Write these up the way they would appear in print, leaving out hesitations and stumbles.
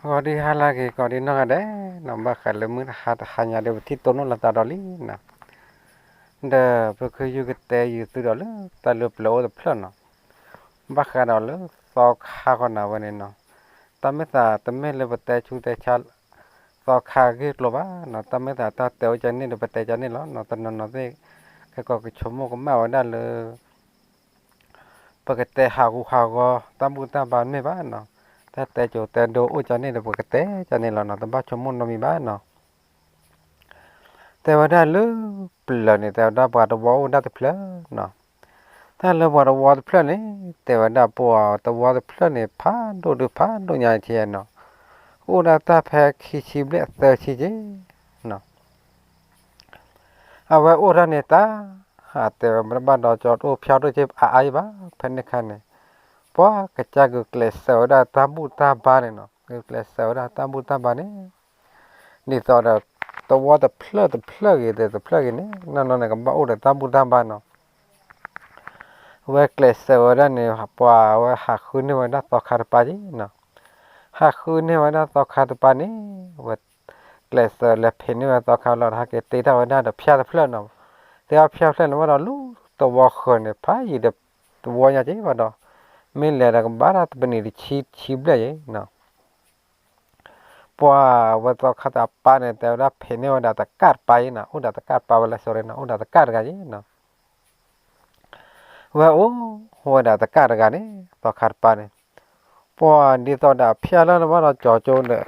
ก็ดีฮาลากีก็ดีน้องอะเด้น้องบ้าขัดเลยมือหัดหันยาเดี๋ยวที่ต้นนู้นละตาดอลลี่นะเด้อเพื่อคืออยู่กับแต่อยู่ตัวดอลล์ตาเลือบโลตัวเพลินเนาะบ้าขัดดอลล์สอกขาคนน่ะวันนี้เนาะตาไม่ตาตาไม่เลยบัดแต่ชูแต่ชัลสอกขาคือโลบ้าเนาะตาไม่ตาตาเตียวจันนี่เดี๋ยวบัดแต่จันนี่แล้วเนาะตอนนั้นเนาะที่แค่ก็ชั่วโมงก็ไม่เอาได้เลยปกติหากูตามบุญตามบ้านไม่บ้านเนาะแต่โจแต่โดโอจันนี่เดี๋ยวปกติจันนี่แล้วเนาะแต่บ้าชั่วโมงเรามีบ้านเนาะ แต่ว่าได้ลือเปล่านี่แต่ได้บาดวอได้แต่เพลเนาะถ้าเราบาดวอเพลนี่แต่ว่าได้ปัวแต่วอเพลนี่ผ่านดูผ่านดูใหญ่เทียนเนาะโอ้ได้ตาแพ้ขี้ชิบเละเตอชิเจเนาะเอาไว้โอ้ท่านเนี่ยตาหาแต่ว่าบ้านเราจอดโอ้เพียวด้วยเจ็บอายบ้าเพิ่นนี่คันนี่เพราะกระจายกเลสเซลได้ตามบูตามบ้านเนาะกเลสเซลได้ตามบูตามบ้านนี่ต่อได้ตัวเพลกี่แต่เพลกี่นี่นั่นก็บ้าโอ้ได้ตามบูตามบ้านเนาะ เวกเลสเวอร์นี่ฮับว่าเวหักคืนนี่วันนั้นตอกขาดปาจีเนาะหักคืนนี่วันนั้นตอกขาดปานี่เวกเลสเลเพนี่วันตอกขาดเราหักเกตีได้วันนั้นเดือบพิจารณาเพลินเนาะเดี๋ยวพิจารณาเพลินวันนั้นลู่ตัววัวคนเนี่ยพายเดือบตัววัวเนี่ยจีวันนั้นไม่เลยนะก็บาร์ตเป็นนี่ชีบเลยเนาะเพราะว่าตอกขาดปาเนี่ยแต่ว่าเพนี่วันนั้นตะการไปนะอุดาตะการไปวันละสองนะอุดาตะการกันจีเนาะว่าโอ้หัวดาตะการกันนี่ตอกขาดปานี่ พอดีตอนดับเพียแล้วนะว่าเราจ่อโจนเลย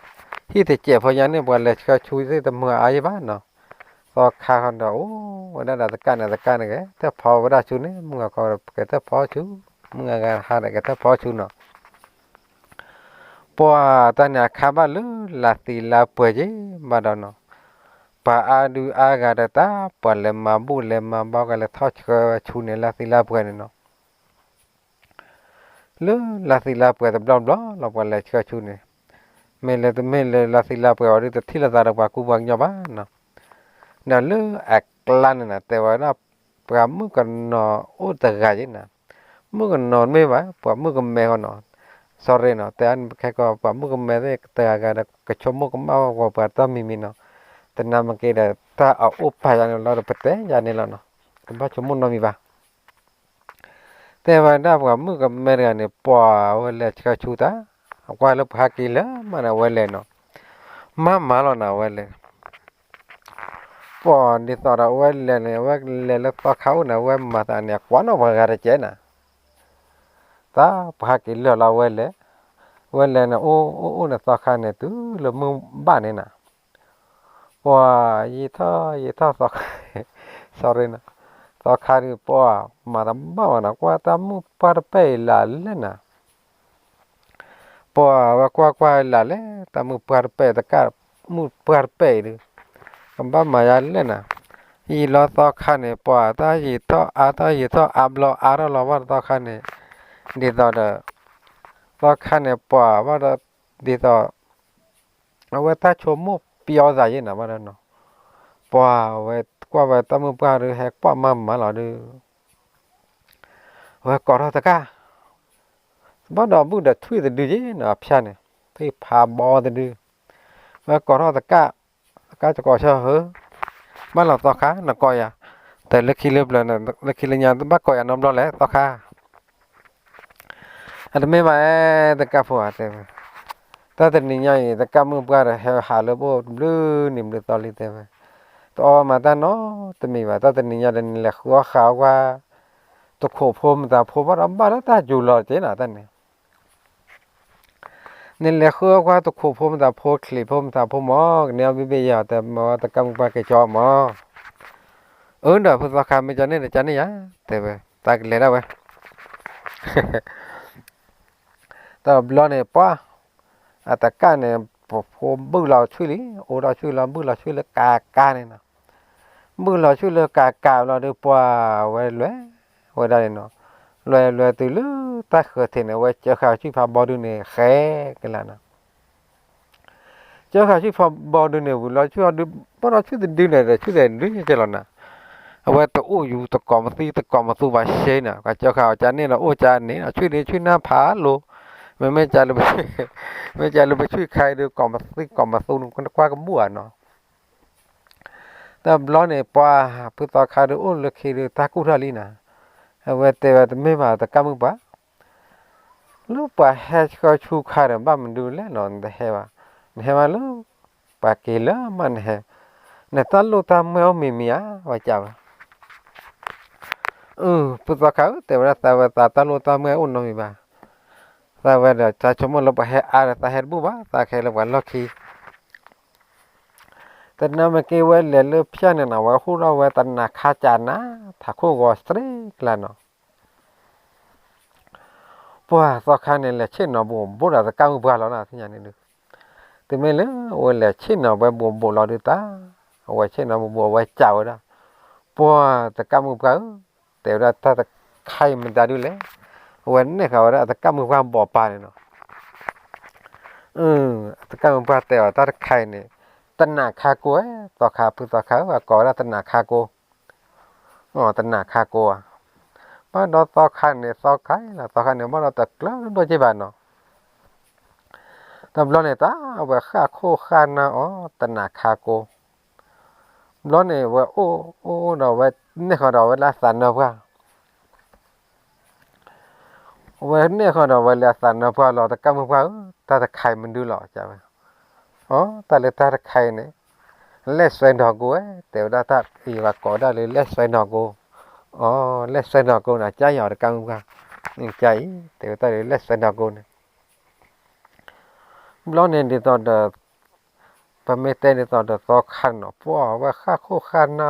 ที่ติเจ็บพยันเนี่ยบ่เลยก็ช่วยได้แต่เมื่ออายุบ้านเนาะก็คาคนเดียวโอ้วันนั้นตะการนี่แกแต่พอวันนั้นชูนี่มึงก็แกแต่พอชูมึงก็หาได้แกแต่พอชูเนาะพอตอนนี้ข้าบ้านลือลาตีลาเปื่อยจีบ้านเราเนาะปะอาดูอากาศตาปะเลมาบุเลมาบอกกันเลยทอดชูเนี่ยลาตีลาเปื่อยเนาะลือลาตีลาเปื่อยแต่บล้อเราปะเลยชูเนี่ย mele la sila pe ori te thila tara pa ku bang nya ba na lu aklan na te wa na pa mu kan no o ta ga ji na mu kan no me ba pa mu kan me ho no sorry no te an khe ko pa mu kan me de te ga da ka chom mu kan ma ko pa ta mi no te na ma ke da ta a o pa ya no la pe te ya ne la no te ba chom mu no mi ba te wa na pa mu kan me ga ne pa wa le cha chu ta qua lớp hai kilo mà nào quay lên nó má lo nào quay lên bỏ đi tao đã quay lên lớp tao khâu nào quay mà ta nè quá nó vào gara chế nè ta hai kilo là quay lên nó ô nè tao khai nè tứ là mương ba này nè bỏ gì thao tao sorry nè tao khai đi bỏ mà tao bảo nó qua tao mua ba mươi là lên nè pô qua là lẽ ta mu par pe ta cả mu par pe đi cầm ba mà ya lẽ nè y lo to khăn này pô ta y to ab lo ara lo var to khăn này đi to khăn này pô var đi toเอาta cho mu piao ra vậy nè var nó pô qua ta mu par đi hek pô mà lo đi có đó ta cả bắt đầu bước đặt thui từ đi chứ nó pha này thì phá bò từ đi và có đó tất cả cho có sao hớ bắt đầu to khá nó coi à tại lúc khi lớp là lúc khi lên nhà tôi bắt coi à nó lo lẽ to khá anh mấy mà tất cả phụ à thế ta từ ní nhảy tất cả mua qua rồi hà lớp bộ lư niệm được to lên thế to mà ta nó từ mình mà ta từ ní nhảy là khó khảo qua tôi khổ phôm ta phôm bắt ấm bắt ta dù lo thế nào ta này nên là khứa qua tôi khổ phôm ta phô clip phôm ta phô mò nếu bây giờ ta mà ta cầm qua cái cho mò đó phô ta khám bây giờ này là chán này á thế vậy ta lấy đâu vậy ta lo này pa à ta cá này phô bự lò chui lý ô lò chui lò bự lò chui là cá này nè bự lò chui là cá lò được pa vậy vậy đây nó loài từ lứa ta khởi thể này vậy chờ khảo chi phá bò đường này khé cái là nó chờ khảo chi phá bò đường này lo chưa được bắt đầu chưa đường này rồi chưa đến đường như thế nào nè vậy tao ô yêu tao còn một tí vài xe nè cái chờ khảo chán này là ô chán này là chưa đến chưa na phá lô ไม่จ่ายเลยไม่จ่ายเลยไปช่วยใครดูก่อนมาซื้อก่อนมาสู้คนกว่าก็มั่วเนาะแต่ร้อนเนี่ยปะพุทธคาดูโอ้เลือกคือตากุราลีนะเวทเวทไม่มาแต่กำมือปะลูกปะเฮชก็ชูคาร์บ้ามันดูแลนอนแต่เฮวะเฮวะลูกปะเกล้อมันเฮเนี่ยตอนลูกตามไม่เอาไม่มีอ่ะว่าจ้าพุทธคาแต่ว่าตาลูกตามไม่เอาหน่อยบ้าแต่ว่าเดี๋ยวจะชมว่าเราไปเฮอะไรตาเฮบุบ้าตาเฮเราวันล็อกคีแต่นั่นมันกี่วันเลยลูกพี่เนี่ยนะว่าคู่เราว่าตอนนักข้าจานะถ้าคู่ก็สตรีกแล้วเนาะเพราะว่าตอนข้าเนี่ยแหละเช่นเนาะบุเราจะก้าวไปแล้วนะที่อย่างนี้ดูแต่ไม่เลยว่าแหละเช่นเนาะว่าบุเราดูตาว่าเช่นเนาะบุว่าเจ้าđó เพราะว่าจะก้าวไปแต่ว่าถ้าจะใครมันจะดูแลวันนี้เขาว่าจะก้าวไปบ่อปลาเนี่ยเนาะจะก้าวไปแต่ว่าถ้าใครเนี่ยตัณหาคาโก้ต่อขาพุทธเขาว่าก่อละตัณหาคาโก้ตัณหาคาโก้เพราะเราต่อขาเนี่ยต่อขาละต่อขาเนี่ยมันเราตะกล้าโดยจีบานเนาะแต่เราเนี่ยตาว่าคาโคขานะตัณหาคาโก้เราเนี่ยว่าโอ้เราว่าเนี่ยเขาเราว่าละสันเนาะว่าเนี่ยเขาเราว่าละสันเนาะว่าเราตะกำว่าถ้าตะไครมันดูหล่อจ้ะแต่เลยถ้าตะไครเนี่ยเล็กใส่ดอกกูแต่ว่าถ้าอีว่าก่อได้เลยเล็กใส่ดอกกูเล็กใส่ดอกกูนะใจหยอดกำว่าใจแต่ว่าถ้าเลยเล็กใส่ดอกกูเนี่ยเราเนี่ยดีตอนเดปะเมเตเนี่ยตอนเดต่อขันเนาะเพราะว่าข้าโคขันนะ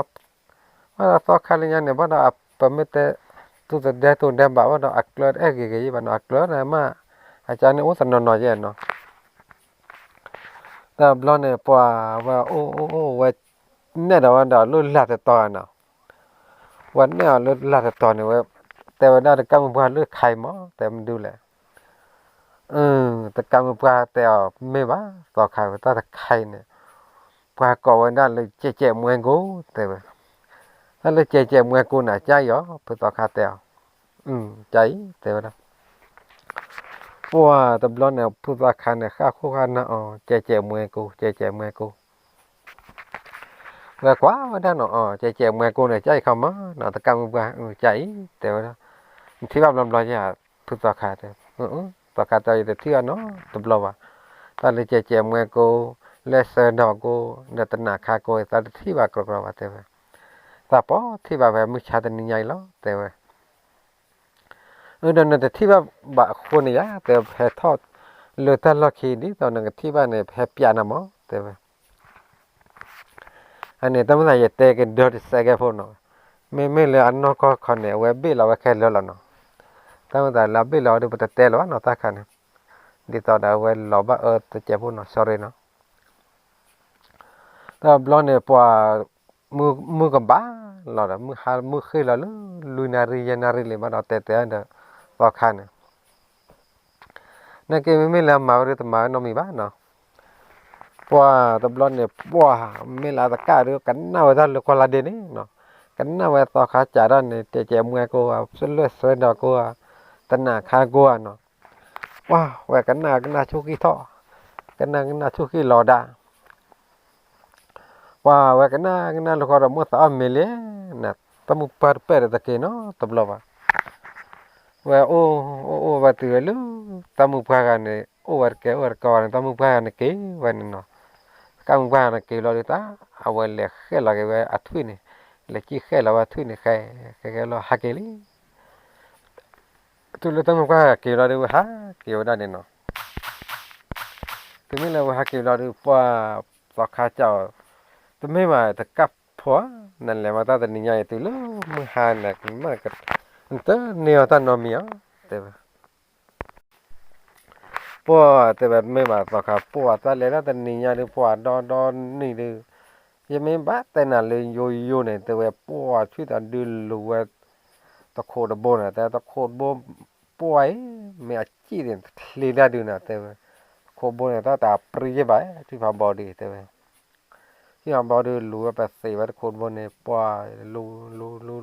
ว่าต่อขันเนี่ยเนี่ยว่าเราปะเมเตตัวเดียวตัวเดียวแบบว่าเราอักเลิศกี่บ้านอักเลิศนะมาอาจารย์เนี่ยโอ้สนนน้อยเนาะแต่เราเนี่ยพอว่าโอ้ว่าเนี่ยเราว่าเราลุ้นหลัดต่อเนาะวันเนี่ยลุ้นหลัดต่อเนี่ยว่าแต่ว่าได้กำมือพาเลือกใครมั้งแต่มันดูแลแต่กำมือพาแต่ไม่ว่าต่อใครว่าถ้าใครเนี่ยพาก่อวันนั้นเลยเจ๊เมืองกูแต่ว่าถ้าเลยเจ๊เมืองกูน่ะใจเหรอเพื่อต่อขาแต่ใจแต่ว่าเพราะว่าตำรวจเนี่ยผู้ต่อขาเนี่ยข้าคู่กันนะเจ๊เมืองกูเจ๊เมืองกูแล้วquáว่าได้เนาะเจ๊เมืองกูเนี่ยใจเขามั้งเนาะแต่กำมือพาใจแต่ว่าที่ว่าลำลอยเนี่ยผู้ต่อขาเนี่ยต่อขาใจแต่เที่ยวเนาะตำรวจว่าตอนเลยเจ๊เมืองกูเลสดอกกูเนี่ยตนาคากูตอนที่ว่ากรอกว่าแต่ว่าแต่พอที่ว่าแบบมือชาตินี่ใหญ่แล้วแต่ว่าเดินแต่ที่ว่าบะคนเนี่ยแต่แพ้ทอดเลือดตลอดขีดนี่ตอนนั้นที่ว่าเนี่ยแพ้ปียนะมั้งแต่ว่าอันนี้ต้องมาเตะกันเดือดใส่กันพอเนาะไม่เลยอันนั้นก็คนเนี่ยเว็บบี้เราแค่เล่นแล้วเนาะต้องมาลับบี้เราดูแต่เตะแล้วเนาะตาคันดีตอนนั้นเว็บเราบ้าตัวเจ็บพอเนาะ sorry เนาะแต่บล็อกเนี่ยพอมือกับบ้าเราละมือขึ้นแล้วลุยนารียานารีเลยมาเราเตะเนาะต่อคันนั่นก็ไม่ละมาหรือตัวมาโนมีบ้านเนาะเพราะตบล้อเนี่ยเพราะไม่ละตะการเรื่องกันน่าว่าลูกคนละเดนี่เนาะกันน่าว่าต่อขาจารันเนี่ยเจ๊มือกูสุดเลยสุดดอกกูตันหน้าขากูเนาะว้าวว่ากันน่าชุกี้ท่อกันน่าชุกี้หลอดาว้าวว่ากันน่าลูกคนละมั่วสาวเมลี่นะตั้งมุปาร์เปิดตะเกียเนาะตบล้อว่าโอ้ว่าตัวลูตั้งมุปากันเนี่ยโอ้ว่ากันตั้งมุปากันเนี่ยเก๋วันเนาะ Kang ba na ke lo ta awal le khe la ke a thui ni le ki khe la wa thui ni ke lo ha ke li tu le tang ka ke lo de ha ke wa da ni no tu mi le wa ha ke lo de pa pa kha chao tu me ma ta kap pho nan le ma ta ni nya tu lo mu ha na ma ka ta ni ta no mi te ปัวแต่แบบไม่มาต่อครับปัวแต่เลยแล้วแต่นี่ยาดูปัวดอนนี่ดูยังไม่บ้าแต่น่ะเลยโยเนี่ยแต่แบบปัวช่วยแต่ดูรู้ว่าตะโคดบนอ่ะแต่ตะโคดบนปัวไม่อาชีพเนี่ยลีลาดูนะแต่ว่าโคบนเนี่ยแต่ปรีเยบายที่พาบอดี้แต่ว่าที่พาบอดี้รู้ว่าแบบเสียว่าโคบนเนี่ยปัว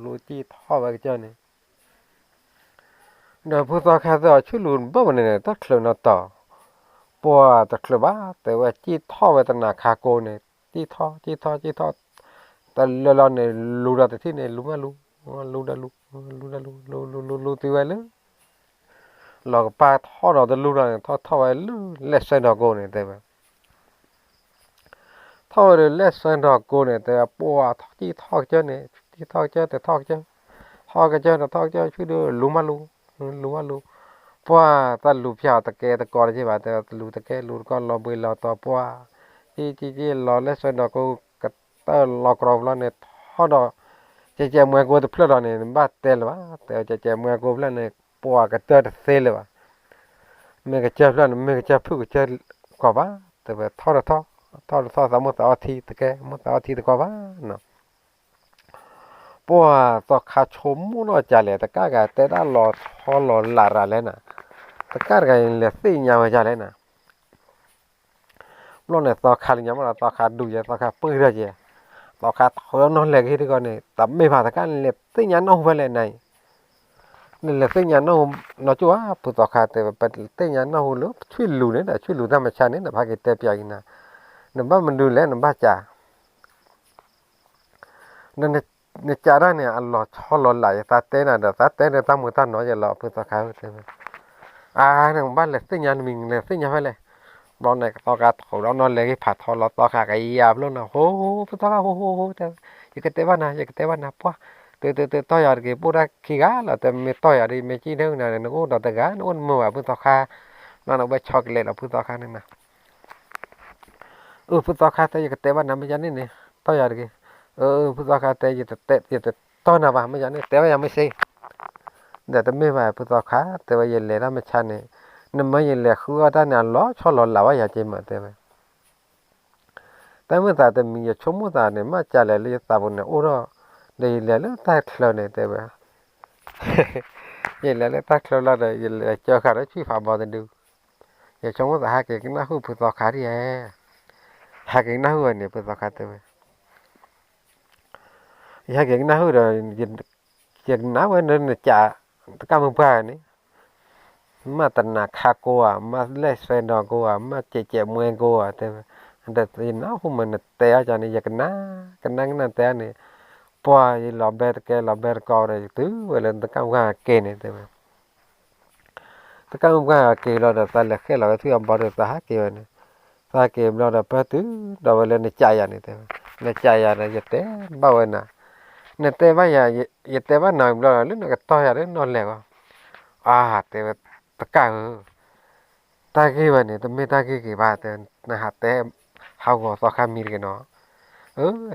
รู้จี้ท่อไปเจ้าเนี่ย เดี๋ยวผู้ต่อข้าจะช่วยลุ้นบ่วันนี้ตัดเคลื่อนต่อปัวตัดเคลื่อนบ้าแต่ว่าจีท่อไว้ตั้งนาคาโกเนี่ยจีท่อแต่เราเนี่ยรู้ได้ที่เนี่ยรู้มารู้ที่ไว้เลยเราก็ป้าท่อเราจะรู้ได้ท่อไว้รู้เล็กเส้นดอกโกเนี่ยแต่ว่าท่อเลยเล็กเส้นดอกโกเนี่ยแต่ปัวจีท่อเจ้าเนี่ยจีท่อเจ้าแต่ท่อเจ้าช่วยดูรู้มารู้เพราะว่าตาลูกพิจารณาแกตะกอนใช่ป่ะแต่ลูกตะแกลูกก็รอไปรอต่อเพราะว่าจีรอเล็กเส้นดอกโกก็ตรอกรอบแล้วเนี่ยท่อดอก เมื่อกูจะพลอดเนี่ยบ้าเตลวะแต่เมื่อกูพลอดเนี่ยปัวก็เตอร์เซลวะเมื่อก็เจอพลอดเมื่อก็เจอผู้ก็เจอกว่าบ้าแต่ว่าท่อสามมุตอาทิตย์แกมุตอาทิตย์กว่าบ้าเนาะปัวต่อขาชมมุนอจ่าเลยแต่ก้าก็แต่ได้หลอดท่อหลอดลาราเลยนะแต่ก้าก็ยังเหลือสิ่งยาวจ่าเลยนะล้วนเนี่ยต่อขาลิยามมันต่อขาดูเยอะต่อขาปื้อเยอะต่อขาถอยนอนเล็กที่ก่อนเนี่ยแต่ไม่ผ่านแต่ก้าเหลือสิ่งยันเอาไปเลยไหน nên là cái nhà nó chúa phụ tọa khát thì bật cái nhà nó hồ lúc chui lù ra mà cha nên là phải cái tép vậy nè nên bắt mình đưa lên nên bắt cha nên cha ra nè ăn lọt cho lọt lại ta té nè ta té nên ta muốn ta nói giờ lọt phụ tọa khát thì nên bắt là cái nhà mình là cái nhà phải là bọn này tọa khát khổ đó nó lấy cái phạt thọ lọt tọa khát cái yạp luôn nè hô phụ tọa khát hô cái tép bắt nè quá từ tôi ở cái bữa ra khi gá là từ mình tôi ở đây mình chỉ đâu là nó cũng đào từ gá nó cũng mua ở phương tây kha nó bị cho cái lệ là phương tây kha nên nè phương tây kha tới cái tế bào nằm bây giờ này tôi ở cái phương tây kha tới cái tôi nào vào bây giờ này tế bào mới xây để tôi mới vào phương tây kha tế bào giờ lệ ra mới chăn này nên mới giờ lệ khu ở đây nè ló cho lọ lão vậy chứ mà tế bào tại mới tại từ mình giờ chống mới tại này mà trả lại lấy tại bọn này ô đó đây là lúc ta khờ này thế mà vậy là lúc ta khờ là đây là cho khả nó truy phạm vào tình được giờ trong đó hai cái nó hư phụ tọa khá đi hai cái nó hư này phụ tọa khá thế mà hai cái nó hư rồi chuyện nó với nên là trả tất cả mọi người này mà tận là khá cô mà lấy xe đò cô mà chạy mưa cô thế mà để thì nó không mình té cho nên giờ cái năng té này po y la ber ko re tu welen ta kam ga ke ne te ta kam ga ke lo da ta le khe lo tu am ba de ta ha ke ne ta ke lo da pa tu do welen ne cha ya ne te ne cha ya ne te ba we na ne te ba ya ye te ba na lo lu ne ka to ya de no le ko te ta ka ta ke ba ne ta me ta ke ba te na ha te ha go so kha mi ke no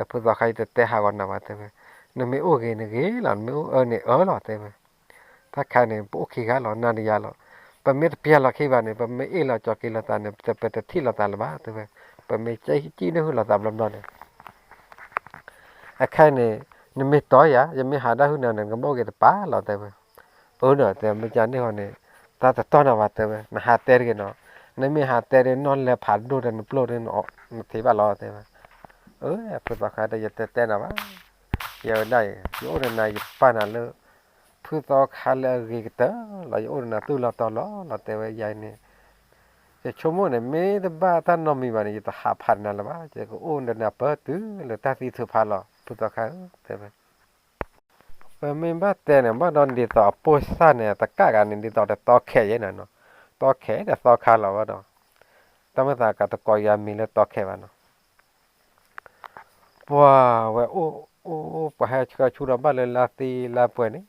phụ tọa khai te ha go na ba te nên mấy ô cái là mấy ô này ở lọ thế mà ta khai này bộ khi gà lọ năn đi lọ và mấy pia là khi vào này và mấy là cho kia là ta này tập tập thi là ta là bá thế mà và mấy chơi chi nó là tập làm đó này khai này nên mấy tối á giờ mấy hà đã hơn nào này cái bộ cái bá lọ thế mà nữa thế mấy cha này họ này ta to nào vậy thế mà hà tê cái nó nên mấy hà tê nó là phản đồ nó plô nó thấy bà lọ thế mà phụ tọa khai đây giờ tê nào bá giờ đây chỗ này pa na lơ phu to khá là gì đó là chỗ này tu là to đó là thế vậy vậy nè cái chỗ mua này mấy cái ba ta nó mi vào này ta hạ phản là ba cái ôn này là bớt tứ là ta đi thưa phản là phu to khá thế vậy và mình bắt tiền này bắt đòn đi tàu bôi sa này ta cả cái này đi tàu để tàu khé vậy nè nó tàu khé để tàu khá là vậy đó ta mới ta cả ta coi nhà mình là tàu khé vậy nó wow vậy phải cho chú đó bắt lên là ti là bữa này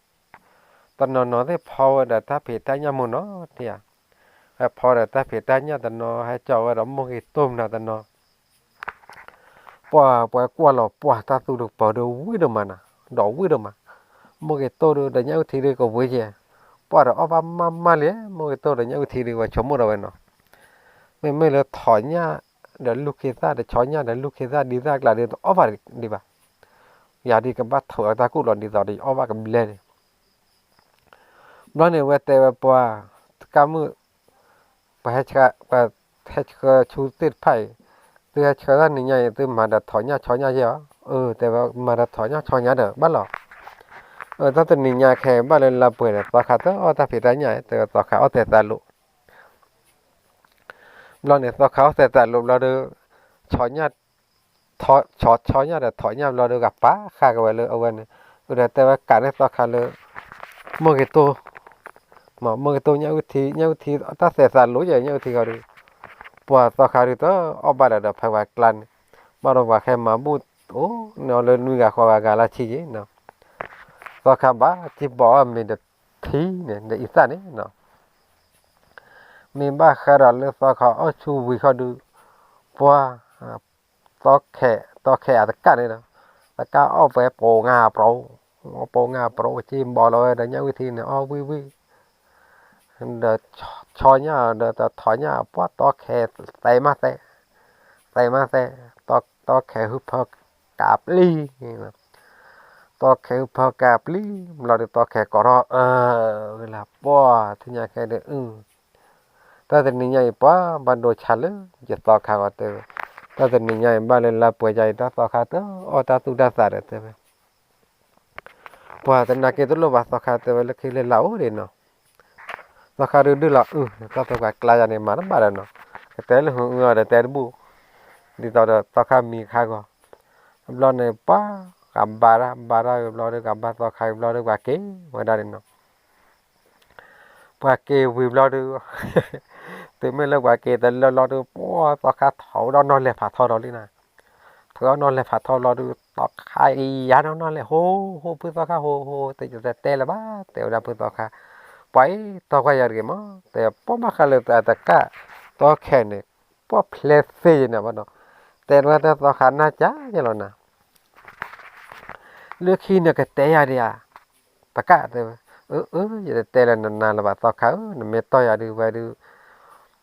tao nó thế phao để ta phải tay nhau một nó thì phao để ta phải tay nhau tao nó hay cho vào đó một cái tôm nào tao nó qua lò ta tu được bỏ đồ vui đâu mà nè đổ vui đâu mà một cái tô được để nhau thì được có vui gì bỏ đó ở mà lẽ một cái tô để nhau thì được vào chấm một đầu nó mình là thỏi nha để lúc khi ra để chói nha để lúc khi ra đi ra là đi ở vào đi vào giờ đi cái bắt thổi ta cũng lòn đi vào đi ở vào cái lên nó này về tây qua cả mưa phải chú tiết phải từ ra này nhảy từ mà đặt thỏi nha chói nha gì đó tây mà đặt thỏi nha chói nha được bắt lọ ta tên nhìn nhà khe ba lên là bưởi là ta khát đó ta phải đánh nhảy từ ta khát ở tại lũ lo này ta khát tại lũ lo được chó nhà chó nhà để thỏi nhà lo được gặp phá khai cái vậy ở bên rồi tại cả này ta khát là mua cái tô mà mua cái tô nhau thì ta sẽ tại lũ vậy nhau thì gọi được và ta khát được đó ở ba là phải vài lần mà đâu vài mà bút nó lên nuôi gà khoa gà là chi vậy nào ta khát ba chỉ bỏ mình được thí này để ít này nào mình ba khai raเลยta khát ở chu vi khai được và toแค่ตะกันนี่นะตะกะเอาไปโปงาโปรโปงาโปรจิมบ่เลยเดี๋ยววิธีเนี่ยเอาวิเดี๋ยวชอเนี่ยเดี๋ยวถอยเนี่ยเพราะตอแค่ใส่มาตอแค่ฮึบพอกาบลีตอแค่ฮึบพอกาบลีเราเดี๋ยวตอแค่ก็รอเวลาป้อที่เนี่ยแค่เดี๋ยวถ้าจะนี่ยังป้อบันโดชันเลยจะตอข่าวเตอถ้าจะนี่ยังบ้านเลยลาป่วยใจถ้าตอข่าวเตอตาตุดาสาระเตอป้อแต่นักเก็ตตัวบ้าตอข่าวเตอแล้วคือเลยเล่าเด่นเนาะตอข่าวดูละถ้าตอข่าวกลายเนี่ยมาแล้วบ้านเนาะแต่เลยหัวเดี๋ยวแต่บุดีต่อตอข่าวมีข่าวก็รอเนี่ยป้ากับบาระรอเรื่องกับบาตอข่าวรอเรื่องว่าเก๋มาได้เนาะว่าเก๋วิบรอดูถึงไม่เลิกว่าเก๋แต่รอดูป้อตอข่าวเถานอนเลยผ่าทอรอเลยนะเถานอนเลยผ่าทอรอดูตอข่าวยานอนเลยโหเพื่อตอข่าวโหแต่จะแต่ละบ้าแต่เราเพื่อตอข่าวไปตอข่าวยาร์กมั้งแต่ป้อมาข่าวเลยแต่กะตอแค่เนี่ยป้อเพลสเซ่เนี่ยบ้านเนาะแต่ว่าตอข่าวน่าจะยังไงนะเลือกขี้เนี่ยก็แต่ยาเดียตะกะแต่จะแต่ละนานๆละบาตอข่าวไม่ต่อยาดูไปดู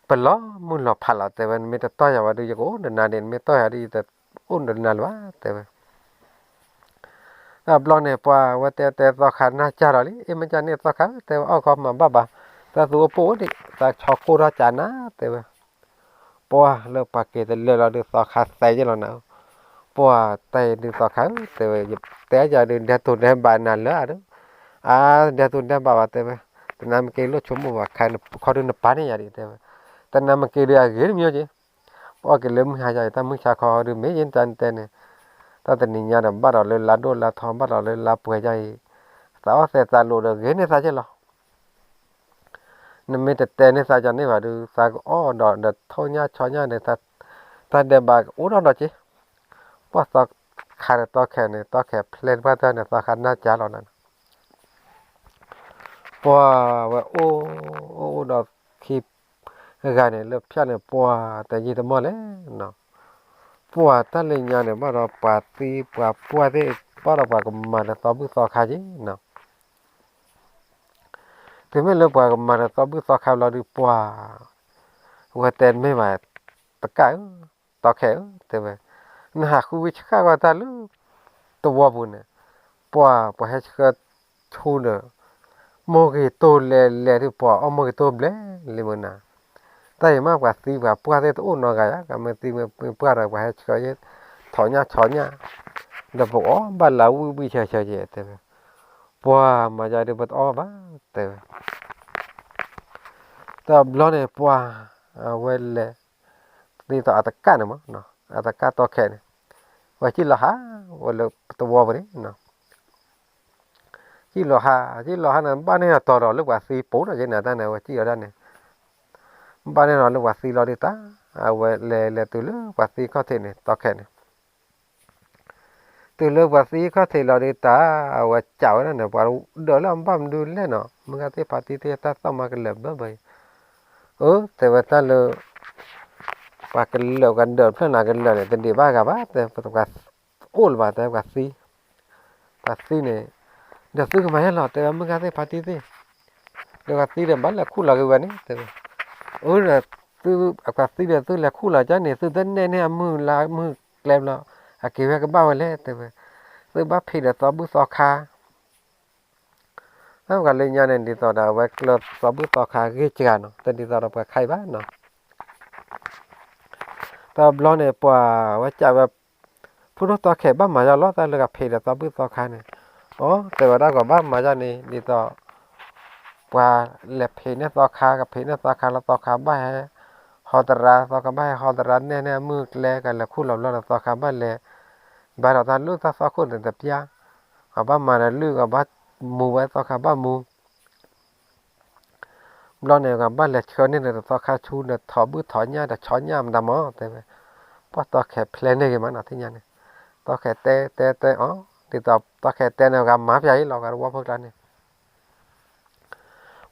เปล่ามุนหลอกผ่าหลอกแต่ว่าไม่ต่อยาว่าดูอย่างโอ้นานเด่นไม่ต่อยาดีแต่โอ้นานละว่าแต่ว่าบล็อกเนี่ยพอว่าแต่ตอข่าวน่าจะหรอลิมันจะเนี่ยตอข่าวแต่ว่าเอาความมาบ้าแต่ตัวโป้ดิแต่ช็อกโกราจานะแต่ว่าปัวเลือกปากเกตเลือกเราดูตอข่าวใส่ยังเราเนาะปัวแต่ดูตอข่าวแต่ว่าแต่จะดูเดี๋ยวตัวเดี๋ยวบานนั่นเลยเดี๋ยวตัวเดี๋ยวบ้าแต่ว่าแต่น้ำเกลือชมว่าใครเขาดูน้ำปานนี่อย่างนี้แต่ว่าแต่น้ำเกลือเกลือมีเยอะเพราะเกลือมึงหายใจแต่มึงชาคอดูไม่ยินจันแต่เนี่ยถ้าแต่นี่ยาดบ้านเราเลยลาโดลาทองบ้านเราเลยลาป่วยใจสาวเสียตาโลดเกลือเนี่ยซาเจล่ะนั่นไม่แต่เนี่ยซาจันนี่ว่าดูซาก็ดอกเด็ดท้องยาช้อนยาเนี่ยถ้าเดินบากเราดอกจีเพราะตอขาดตอแขนเนี่ยตอแขนเพลนว่าเธอเนี่ยตอขาดหน้าจ้าเรานั่นเพราะว่าดอกคีบกันเนี่ยเลือกพิจารณาปัวแต่ยี่ตัวมอเลยเนาะปัวตั้งเลยยาเนี่ยว่าเราปาตีปัวที่ว่าเราปากมันเนี่ยตอบุษขาจีเนาะถึงไม่เลือกปากมันเนี่ยตอบุษขาเราดูปัวว่าแต่ไม่มาตะกะตอแขนแต่ว่าน่าคุยชักว่าตาลูตัวบุญเนี่ยปัวให้ชักชูเนอโมกิโตเลที่ปัวโมกิโตเบลเลยมันนะแต่มากกว่าตีว่าปัวที่ตัวนอกายก็มันตีมันปัวเราไปให้ชักยัดถอนเนี่ยเดี๋ยวบอกบ้านเราวิเฉยแต่ปัวมาจากเดี๋ยวบอกบ้าแต่บล็อกเนี่ยปัวเวลเลยนี่ต่ออัตกะเนี่ยมั้งเนาะอัตกะต่อแค่เนี่ยว่าจิลละฮะว่าเลยตัวบริเนาะจิลละฮะเนี่ยบ้านเนี่ยต่อเราเรียกว่าซีปูนะเจนเนี่ยแต่เนี่ยว่าจิอะไรเนี่ยบ้านเนี่ยเราเรียกว่าซีลอดิตาเวลเลยตัวเลือกว่าซีก็เทเนี่ยต่อแค่เนี่ยตัวเลือกว่าซีก็เทลอดิตาว่าเจ้านั่นเนี่ยว่าเดี๋ยวเราบ้านดูเล่นเนาะมึงก็เทปฏิเทตาต้องมากันเลยบ่อยแต่ว่าถ้าเราปากกันเลยกันเดินเพื่อนหน้ากันเลยเนี่ยเป็นดีบ้ากับบ้าแต่ประกาศโอ้ลบ้าแต่ว่าซีเนี่ยเดี๋ยวซื้อมาให้เราแต่ว่ามึงก็เทปฏิเทเดี๋ยวซีเดี๋ยวบ้านละคู่ละกันวันนี้แต่เนี่ยซื้อปากซีเดี๋ยวซื้อละคู่ละจ้าเนี่ยซื้อแต่เนี่ยมือแกลมเราเกี่ยวกับบ้าไว้แล้วแต่ว่าซื้อบ้าผิดแต่ต่อบุษคาถ้ากันเลยเนี่ยดีต่อดาวไว้กลบต่อบุษคาเกี่ยกันเนาะแต่ดีต่อเราไปใครบ้านเนาะแต่บล็อกเนี่ยปัวว่าจะแบบผู้รู้ต่อแขกบ้านมาจะล้อแต่เลยกับเพจต่อบุษคาเนี่ย แต่ว่าได้กว่าบ้านมาจากนี่ดีต่อว่าแลเพเนี่ยต่อคากับเพเนี่ยต่อคาแล้วต่อคาบ้านฮอตราต่อคาบ้านฮอตราเนี่ยมือแลกันแล้วคู่เราแล้วต่อคาบ้านแลบ้านเราตอนลูกต่อคนแต่เปียกับบ้านมาแล้วลูกกับบ้านมูไว้ต่อคาบ้านมูเราเนี่ยกับบ้านแลเชิญเนี่ยต่อคาชูเนี่ยถอบื้อถอนหญ้าแต่ช้อนหญ้ามันดำอ๋อแต่พอต่อแค่เพลนเนี่ยมันอะไรที่เนี่ยต่อแค่เตะอ๋อติดต่อแค่เตะเนี่ยกับหมาใหญ่เรากับว่าพวกนั้นเนี่ย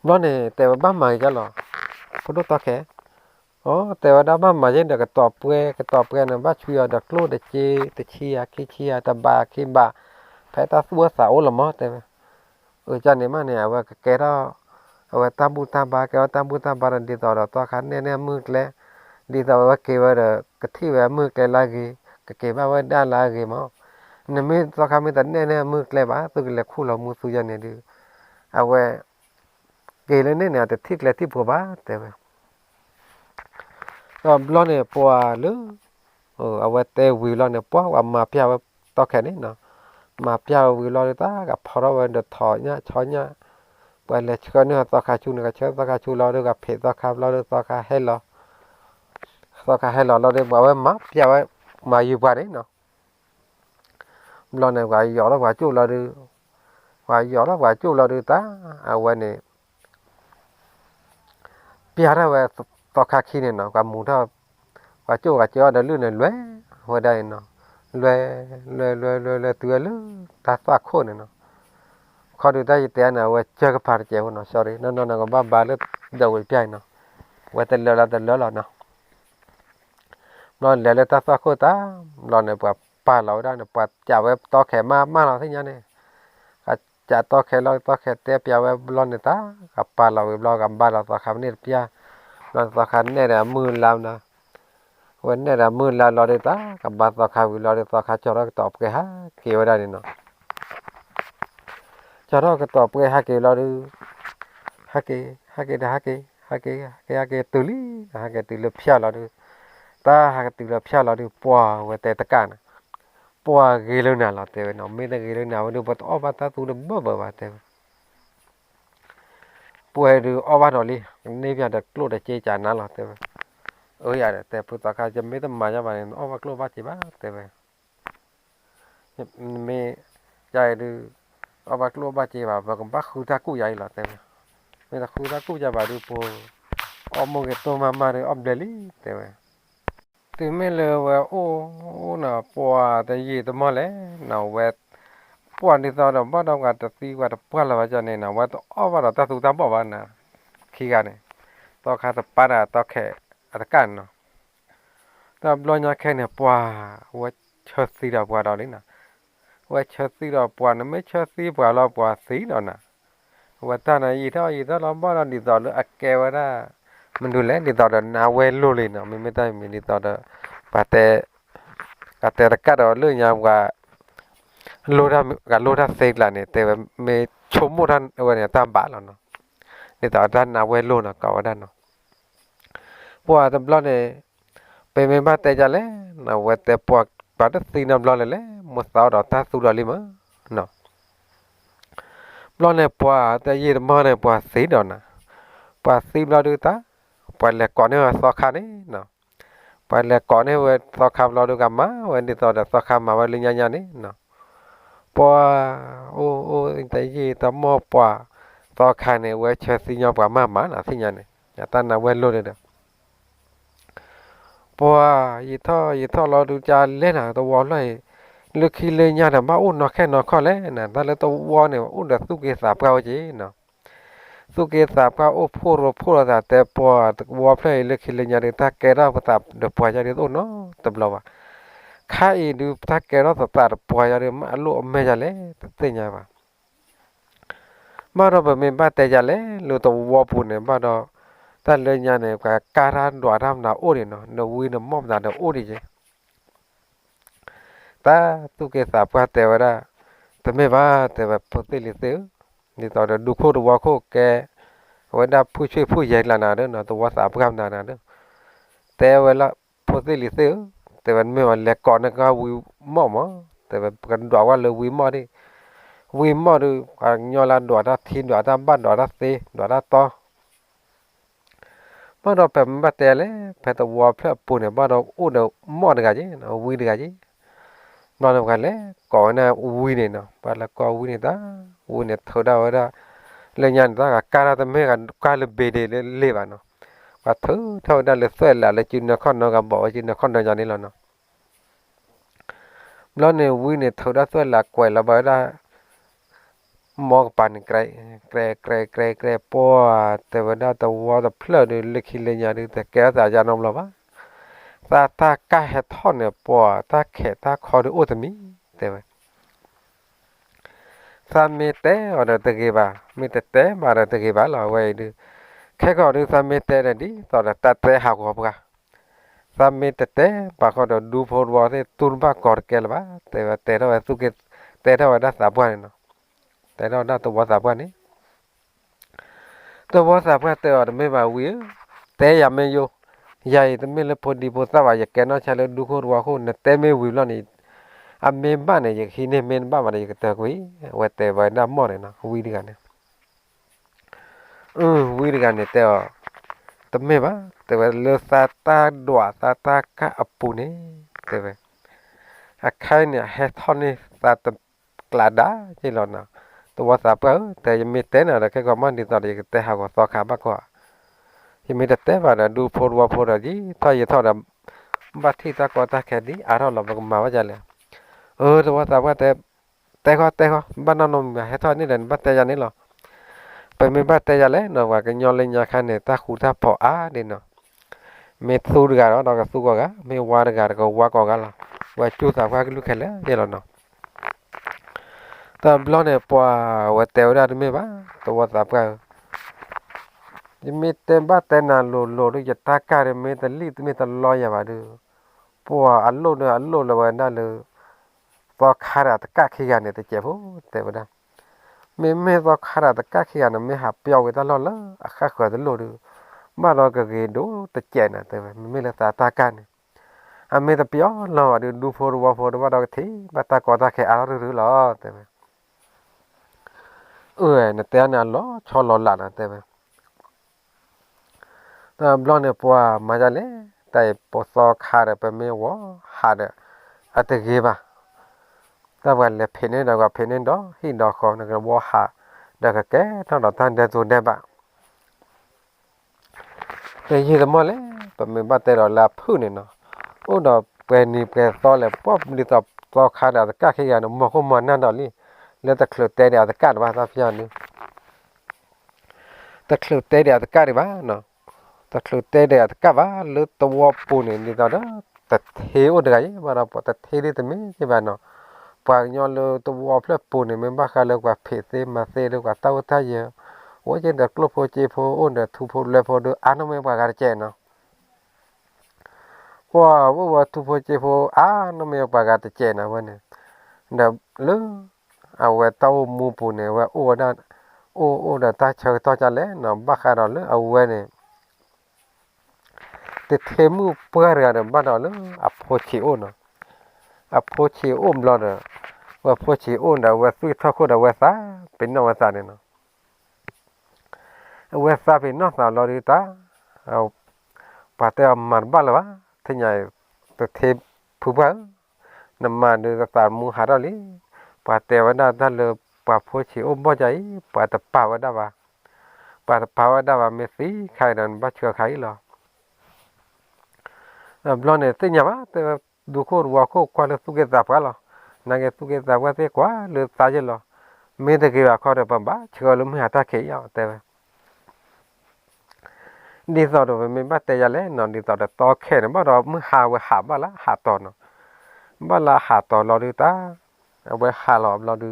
เราเนี่ยแต่ว่าบ้านใหม่จะหรอพอดูต่อแค่แต่ว่าบ้านใหม่ยังเด็กก็ตอบเพื่อนนะบ้านช่วยเด็กลูกเด็กจีเด็กเชียขี้เชียตะบาขี้บาแพ้ตาสัวสาวละมั้งแต่จานนี้มาเนี่ยว่าแกเราว่าตามบุตามบาแกว่าตามบุตามบารันดีต่อเราต่อขันเนี่ยมืดแล้วดีต่อว่าเกว่ากะที่ว่ามืดแล้วลากีก็เกว่าด้านลากีมั้งเนี่ยมืดต่อขันมืดแต่เนี่ยมืดแล้วบ้าตัวเล็กคู่เรามือสุยานเนี่ยดูเอาไว้เกเลยเนี่ยแต่ทิกเลยที่ผัวบ้าแต่ว่าก็ร้อนเนี่ยปัวหรือเอาไว้เตวิวร้อนเนี่ยปัวว่ามาเพียวต่อแค่นี้เนาะมาเพียววิวร้อนตากับพอเราเดินถอยเนี่ยช้อนเนี่ยไปเลยเชื่อเนี่ยต่อขาชูเนี่ยเชื่อต่อขาชูเราด้วยกับเพจต่อขาเราด้วยต่อขาให้เราต่อขาให้เราด้วยบอกว่ามาเพียวมาอยู่บ้านนี้เนาะเราเนี่ยว่าหยอเราว่าจูเราดูว่าหยอเราว่าจูเราดูตาเอาไว้เนี่ยเพียเราว่าต่อขาขี้เนี่ยเนาะกับหมูทอดว่าจูกับเจ้าเดินลื่นเนี่ยรวยหัวได้เนาะรวยตัวลื่นตาฟ้าโคนเนาะขอดูได้ยังแต่เนี่ยว่าเจ้าก็พาเจ้าเนาะ sorry นั่นก็บ้าเลยเดี๋ยวไปเนาะว่าแต่เราเนาะนอนแล้วตาฟ้าโคตานอนเนี่ยแบบป่าเราได้เนี่ยปัดจ่าไว้ต่อแขนมาเราที่นี่เนี่ยจะต่อแขนเราต่อแขนเตี้ยเปียไว้ร้อนเนี่ยตากับป่าเราเรากับบ้านเราต่อคำนี่เปียเราต่อคำเนี่ยมือเรานะวันนี้มือเราได้ตากับบ้านต่อคำเราได้ต่อคำจอเราตอบแกฮะเกี่ยวได้เนี่ยเนาะจอเราก็ตอบแกฮะเกี่ยวเราดูฮะเกี่ยวตุลีฮะเกี่ยวตุลีเพียเราดูตาฮะเกี่ยวตุลีเพียเราดูปัวเวทตะการปัวเกลือน่ะเราเตะเนาะไม่ได้เกลือน่ะวันนี้บัดอ้อบัดตาตูเนี่ยบ้าเตะปัวดูอ้อบัดหน่อยนี่เพียงแต่กลัวแต่เจ๊จานนั่นเราเตะอย่าแต่พุทธคาจะไม่ต้องมาจะมาเนี่ยอ้อบัดกลัวบัดจีบ้าเตะไม่ใจดูอ้อบัดกลัวบัดจีบ้าบักบักคู่ตาคู่ใหญ่เราเตะไม่ตาคู่ตาคู่จะบ้าดูปัวอ้อมงเกตัวมาเลยอ้อมเดลี่เตะถึงไม่เลยว่าโอ้น่ะปัวแต่ยี่ตัวมาเลยน่ะเวท puan di tao dah bawa dah kata ti kata puan lah macam ni na wa tu awak dah tak tu tak bawa na kira ni tao kata pada tao ke ada kan no tao belum nak ke ni puan wa cersi dah puan dah ni na wa cersi dah puan niไม่cersi puan lah puan si dah na wa ta na i tao lah bawa dah di tao lu akke wa dah มันดูแลdi tao dah na we lu le na ไม่ได้มี di tao dah pate kata dekat dah lu yang wa โลดากับโลดาเซกลาเนี่ยแต่ว่าเมชมมุทันวันเนี่ยตามบ้านแล้วเนาะเนี่ยตอนด้านนาเวโลนะก็ว่าด้านเนาะพวกตำรวจเนี่ยไปไม่มาแต่จะเลยนะว่าแต่พวกปาดสีน้ำร้อนเลยมุสาวดอกตาสุดาลิมเนาะร้อนเนี่ยพวกแต่ยีนมาเนี่ยพวกสีดอกนะพวกสีเราดูตาพวกเล็กก่อนเนี่ยสอขานี่เนาะพวกเล็กก่อนเนี่ยว่าสอขาเราดูกันมาวันนี้ตอนเด็กสอขามาวันลิญญานี่เนาะปัวแต่ยี่ตอมอปัวต่อคาเนี่ยเวชสิญญาปัวมานะสิญญาเนี่ยอย่าตั้งนะเวโลเลยเด้อปัวยี่ท่อเราดูจาเล่นหาตัววอลเลยลึกขี้เลยญาติมาอุ้นนอแค่นอข้อแล้วนะแต่ละตัววอเนี่ยอุ้นเด็กสุเกสาบเก่าจีเนาะสุเกสาบเก่าโอ้พูดแต่ปัววอเพลย์ลึกขี้เลยญาติถ้าแกเราประทับเดือปัวจะได้ตัวเนาะตบเราอะข้าอีดูถ้าแกเราสตาร์ปัวจะได้มาลูกแม่จะเล่เต็งยังวะ มาเราแบบไม่บ้าแต่จะเล่เราตัววัวปุ่นเนี่ยบ้าเราแต่เรื่องนี้เนี่ยก็การันดัวทำน่าโอ้ดิเนาะเนาวินมอมน่าโอ้ดิเจแต่ตุกเกสาบก็แต่ว่าแต่ไม่ว่าแต่แบบพอติลิเซลนี่ตอนดูโคดูว่าโคแกว่าได้ผู้ช่วยผู้ใหญ่ละนาเด้อเนาะตัวว่าสาบก็นาเด้อแต่เวลาพอติลิเซลแต่มันไม่ว่าเล็กก่อนนะก็วิมอมแต่แบบกันดัวว่าเลยวิมอดิ วิมอดูยอลาดัวดาทีดัวดาบ้านดัวดาเซดัวดาตอบ้านเราแบบบ้านแต่เลยแบบตัววัวเพื่อปูเนี่ยบ้านเราอู้เดมอดกันจีเอาวิดกันจีนอนกันเลยก่อนนะวิเนี่ยเนาะบ้านละก่อวิเนี่ยตาวิเนี่ยทอดาวดาเลยยันตาการาตเมกันการเลเบเดเลบ้านเนาะว่าเท่านั้นเลยสวยละเลยจินนครเนาะกับบอกว่าจินนครเนาะจานี่แล้วเนาะแล้วเนี่ยวิเนี่ยทอดาสวยละกวยละบ้าน mong pan kre po te vada ta wa da phla de likhi le nya de te ka sa ja nom lo ba ta ka he thon ne po ta khe ta kho de o te mi te ba sa me te o da te ge ba me te ma da te ge ba lo we de khe ko de sa me te de di to da ta te ha ko ba sa me te ba ko da du pho wa te tun ba kor ke ba te da su ke te da da sa ba ne no te da to wa sa ba ni to wa sa ba te or me ba wi te ya me yo ya yi te me le po di po sa ba ya ke no cha le du ko wa ko ne te me wi lo ni a me ba ne ye hi ne men ba ma ne ye te ko wa te ba na mo ne na wi di ga ne wi di ga ne te o te me ba te ba le sa ta dwa sa ta ka apu ne te ba a khai ne he thon ne sa te kla da chi lo na to wa sa ba te me te na ke ko man di to de te ha ko so kha ba koที่มีแต่เตะว่าดูโพดว่าโพดอะไรถ้าอย่าทอดบัดที่ตะกอตะแค่ดีอารมณ์เราบังมาว่าจะเลยแต่ว่าแต่ก็บ้านนนท์ให้ทอดนี่เด่นบัดแต่ยันนี่หรอไปไม่บัดแต่ยันเลยเนาะว่ากันย้อนเลยยาคันเนี่ยตาคูตาพอเด่นเนาะไม่สู้กันเราก็สู้กันไม่ว่ากันก็ว่ากันละว่าจูสาวก็ลูกแค่เลยเดี๋ยวเนาะแต่บล็อกเนี่ยพอว่าเตะได้ไม่บ้าตัวสาวก็มีเต็มบ้านแต่นาโลดูจะตาการมีแต่ลีดมีแต่ลอยมาดูปัวอัลโลเลยวันนั้นเลยพอขาดตะกักขี้กันเนี่ยแต่เจ็บแต่ว่าได้ไม่พอขาดตะกักขี้กันไม่หาเปียวกันตลอดเลยอาข้าขวดตลอดดูมาเราก็เกิดดูแต่เจ็บนะแต่ว่าไม่เลยตาการไม่แต่เปียวเราดูโฟร์ว่าเราที่มาตากอตาแค่อะไรหรือหรอแต่ว่าเนี่ยแต่เนี่ยล้อชอล้อหลังนะแต่ว่าบลอนเนี่ยปัวมาจากเลยแต่ปอสอขาดไปไม่ว่าขาดอัตเกียบแต่ว่าเลยเพนเนี่ยเราก็เพนเนี่ยดอหินดอกเขาเนี่ยก็ว่าหาเด็กแก่ทั้งเราทั้งเดินตัวเดินบ้าแต่ยี่สมอเลยแต่ไม่บ้าแต่เราลาพื้นเนี่ยเนาะโอ้ดอกเป็นนี่เป็นต่อเลยป๊อบนี่ต่อขาดอัตก้าขี้ยาเนาะมันก็มันนั่นดอกนี่แล้วแต่เคลื่อนเตะอัตก้าว่าสักอย่างนึงแต่เคลื่อนเตะอัตก้าดีบ้าเนาะตะคลุเตเดียตะกะว่าหรือตัวปูนี่นี่ตอนนั้นตะเทวดาบาราปตะเทดิตมิใช่บ้านเนาะปากยอนเลยตัวเพลปูนี่มันบ้าคาเลยกว่าเพเซมาเซเลยกว่าเต้าท่าเยอะโอ้ยเจนเด็กกลัวโพเจโพโอ้เด็กทุโพเลโพดูอันนั้นไม่ปากการเจนเนาะว่าทุโพเจโพอันนั้นไม่ปากการเจนนะวันนี้เด็กเลือเอาไว้เต้ามูปูนี่ว่าโอ้ด้านโอ้เด็กตาเชยต่อจะเล่นเนาะบ้าคาเราเลยเอาไว้เนี่ยแต่เทมูเพื่ออะไรบ้านเราเลยอโพชิโอเนาะอโพชิโอมเราเนี่ยว่าโพชิโอเนี่ยว่าสุดท้ายคนเราว่าซาเป็นน้องว่าซาเนี่ยเนาะว่าซาเป็นน้องสาวเราดีตาเอาปาเตอมันบ้านเราวะที่ไหนแต่เทผู้บ้านน้ำมันเดือดตามูหาเราเลยปาเตวันนั้นเลยปาโพชิโอมบ่ใจปาแต่ป่าวันนั้นว่าปาแต่ป่าวันนั้นว่าเมสีใครนั่นบ้าเชื่อใครหรอบลอนเนี่ยสิ่งนี้ว่าแต่ดูโครัวโคกว่าเลยสุกเกจับกันหรอนั่งเกสุกเกจับกันเสียกว่าเลยตายเจหรอไม่ได้เกี่ยวกับข้อเรื่องปั๊มบ้าเชื่อลุงไม่หาตาเขียวแต่ดีสุดเลยไม่บ้าแต่ยาเล่นนอนดีสุดเลยต่อแค่เนี่ยบ้าเราไม่หาไว้หาบ้าละหาต่อเนาะบ้าละหาต่อเราดูตาเอาไว้หาหลอมเราดู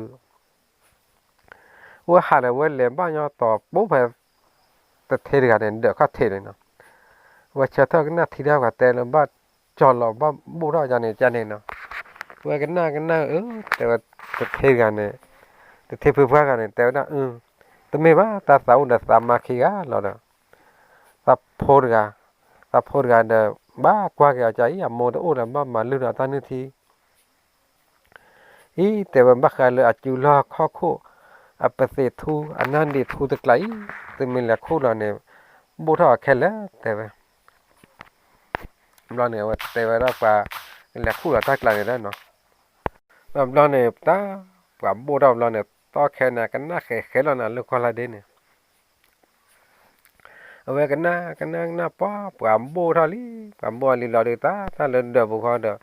ว่าหาเนี่ยไว้เลี้ยงบ้านยอต่อปุ๊บไปแต่เทเดียวกันเดี๋ยวก็เทเลยเนาะว่าเชื่อเท่ากันน่าทีเดียวกับแต่ละบ้านจอดเราบ้านบุเราจานเนี่ยเนาะว่ากันหน้าแต่ว่าเทกันเนี่ยแต่เทเพื่อกันเนี่ยแต่ว่าแต่ไม่ว่าตาสาวเนี่ยสามาคีกาเราเนาะตาโพดกันเนี่ยบ้ากว่าแกใจอ่ะโมดโอ้เนี่ยบ้ามาลืมตาหนึ่งที อีแต่ว่าบักกะเลยอาจูลาข้อโคอะเปเสทูอันนั้นดิทูตะไกลแต่มีละโคละเนี่ยบ่ทอแค่แล้วแต่ว่าเราเนี่ยว่าแต่ว่าเราปาละโคละตะไกลได้เนาะเราเนี่ยตาปาบ่เราเนี่ยต่อแค่น่ะกันน่ะแค่แล้วน่ะลูกคนละเด้เนี่ยเอาไว้กันน่ะน่ะป้าปาบ่ทอลิปาบ่ลิเราเด้ตาเล่นเด้อบ่ขอเด้อ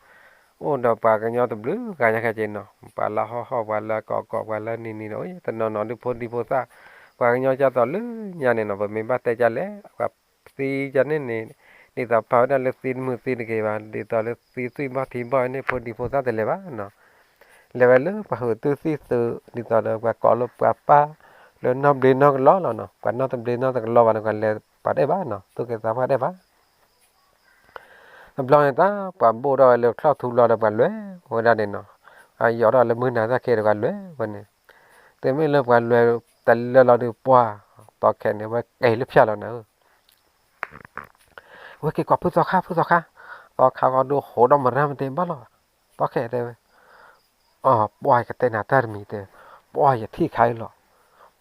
โอ้เด้อปากันยอตะบลือกันยะแค่เจนเนาะปาละฮอๆปาละกอกๆปาละนี่ๆโอ้ยตะนอนๆดิพนซา qua nhau cho tao lứ nhà này nó vẫn mình bắt tay cho lẽ gặp si cho nên này đi tập pháo đã lực xin mưa xin cái bạn đi tao lực si suy bao thì bao này phun đi phun ra thì lấy bá nó lấy vào lứ và hồi tư si từ đi tao được và có lúc và pa lớn năm đến nó ló là nó và nó tầm đến nó tầm lo và nó còn lấy bắt đây bá nó tôi cái sao bắt đây bá tầm lo này ta và bộ đòi lực khao thu lo được và lưới hồi ra đến nó ai gió đó là mưa nào ra kia được và lưới vấn này thế mới lớp và lướiแต่เราดูปัวต่อแขนเนี่ยว่าไอ้เล็บเพี้ยแล้วนะเว้ยกี่กว่าพึ่งต่อข้าก็ดูโหดมันเริ่มเต็มบ้าหรอต่อแขนเต็มอ๋อปวยก็เต็มหน้าตามีเต็มปวยอย่าที่ใครหรอ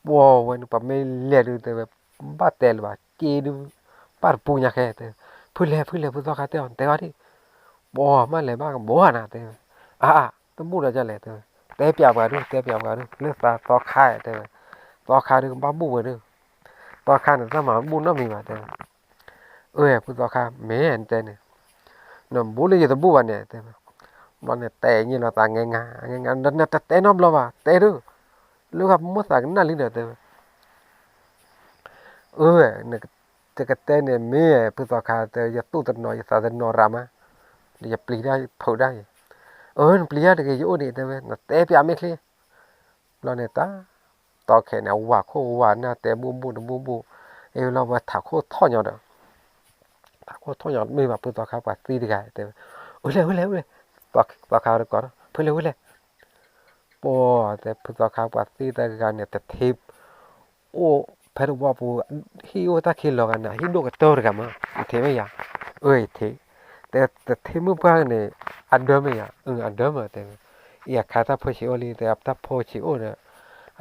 ปวยวันนี้ปั๊มไม่เลี้ยดูเต็มบ้าเต็มบ้ากีดูปาร์ปุญญาแค่เต็มพึ่งต่อข้าเต็มแต่ว่าที่ปวยมันเลยบ้ากับบัวนะเต็มต้องพูดอะไรเลยเต็มเตะเปียกกันดูเลือกตาต่อข้าเต็มต่อข้าดูบ้าบุ้งเลยต่อข้าเนี่ยสมองบุ้งน้ำมีมาเต็มพูดต่อข้าไม่เห็นเต็มเนี่ยน้ำบุ้งเลยจะบุ้งวันเนี่ยเต็มมันเนี่ยเตะยี่เราต่างไงนั่นเนี่ยเตะน้ำเราว่ะเตะดูลูกครับมั่วสักนั่นลิ้นเต็มเนี่ยจะกระเตะเนี่ยไม่พูดต่อข้าเตะจะตู้ตัดหน่อยสาดหน่อยรามาเดี๋ยวจะปลีได้เผาได้ปลีได้ก็อยู่นี่เต็มเนี่ยเตะไปไม่คลีเราเนี่ยตาต่อแขนเนี่ยว่าโคว่าน่ะแต่บูเราว่าถ้าโคท่อนยอดถ้าโคท่อนยอดไม่มาเพื่อต่อข้าวปัดตีดีกันแต่เลยต่อข้าวก่อนเพื่อเลยปอแต่เพื่อต่อข้าวปัดตีแต่กันเนี่ยแต่ทิปโอ้เพื่อว่าปูฮิโอตาคิดหรอกนะฮิโดก็ตัวกันมั้งเทไม่ยาเทแต่เทมือบ้างเนี่ยอันเดิมไม่ยาอันเดิมแต่อยากขาตาพอชิโอลีแต่อับตาพอชิโอเนี่ย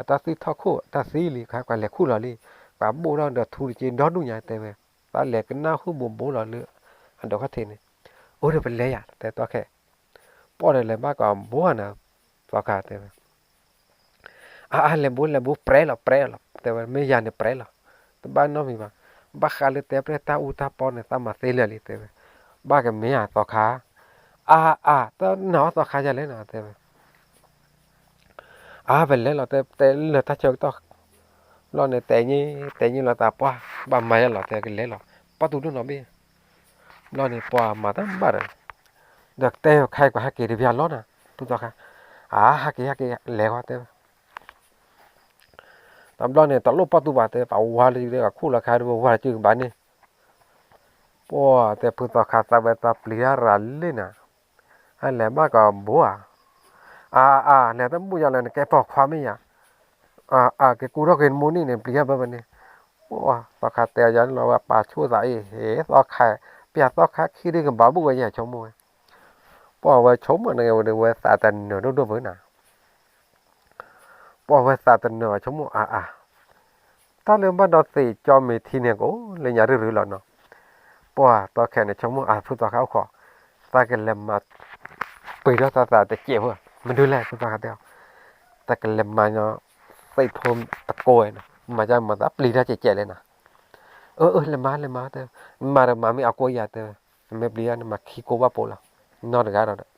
ตาสีทอคู่ตาสีลีครับกันแหลกคู่หล่อลีป่าบูเราเดือดทูดิจินดอนดูใหญ่เต็มเลยตาแหลกกันหน้าคู่บุ๋มบูหล่อเลืออันเดียวกันเทนี่โอ้เดี๋ยวเป็นเลยอ่ะแต่ตัวแค่ป้อนอะไรมากกว่าบัวนะตัวขาดเต็มเลบูเปร่หรอแต่ว่าไม่ยานเนี่ยเปร่หรอแต่บ้านน้องมีบ้างบ้าขาเลยแต่เปร่ตาอุตาปอนเนี่ยตามาเสียเลยเต็มบ้ากันไม่อ่ะตัวขาตัวหนอตัวขาจะเล่นอ่ะเต็มเป็นเลยเหรอแต่เหลือถ้าเจอตัวเราเนี่ยแต่นี่เราตาป้าบ้าไม่เหรอแต่กันเลยเหรอป้าตูดูหน่อยบี้เราเนี่ยป้ามาตั้งบ้านเด็กเต้ใครก็ฮักเกอร์เดียร์ล้อนะทุกตัวค่ะฮักเกอร์เลี้ยงเต้ตามเราเนี่ยตลบป้าตูบ้านเต้ป้าวัวเลยเด็กคู่ราคาดูวัวจืดบ้านนี่ป้าแต่พูดต่อขาดตาเบต้าเปลี่ยนรัลเลยนะอันแหลมมากกว่าบัวเนี่ยตั้งบุญยังไงแกปอกความไม่ยาแกกูรักเห็นมูนี่เนี่ยเปลี่ยนไปมันนี่ว้าต่อขาดแต่ยันเราว่าป่าชั่วใส่ต่อขาเปียต่อขาขี้ดึงกับบาบุกไว้ยังชมมวยป้อว่าชมอะไรวันเดียวสาตันเนื้อดูเหมือนน่ะป้อว่าสาตันเนื้อชมมวยตอนเรื่องบ้านเราสิจอมีทีเนี่ยก็เลยอยากรื้อหรอเนาะป้อต่อแขนเนี่ยชมมวยพูดต่อเขาขอตากันเล็มมาปีแล้วตาแต่เจ็บว่ะมันดูแลพูดต่อเขาเดียวตากันเล็มมาเนาะใส่ทมตะโกยนะมาจะมาตับลีได้เจ็บเลยนะเลยมาเถอะมาไม่เอาโกยาเถอะไม่เปลี่ยนมาขี้โกว่าโปล่ะนอนกันแล้วเถอะ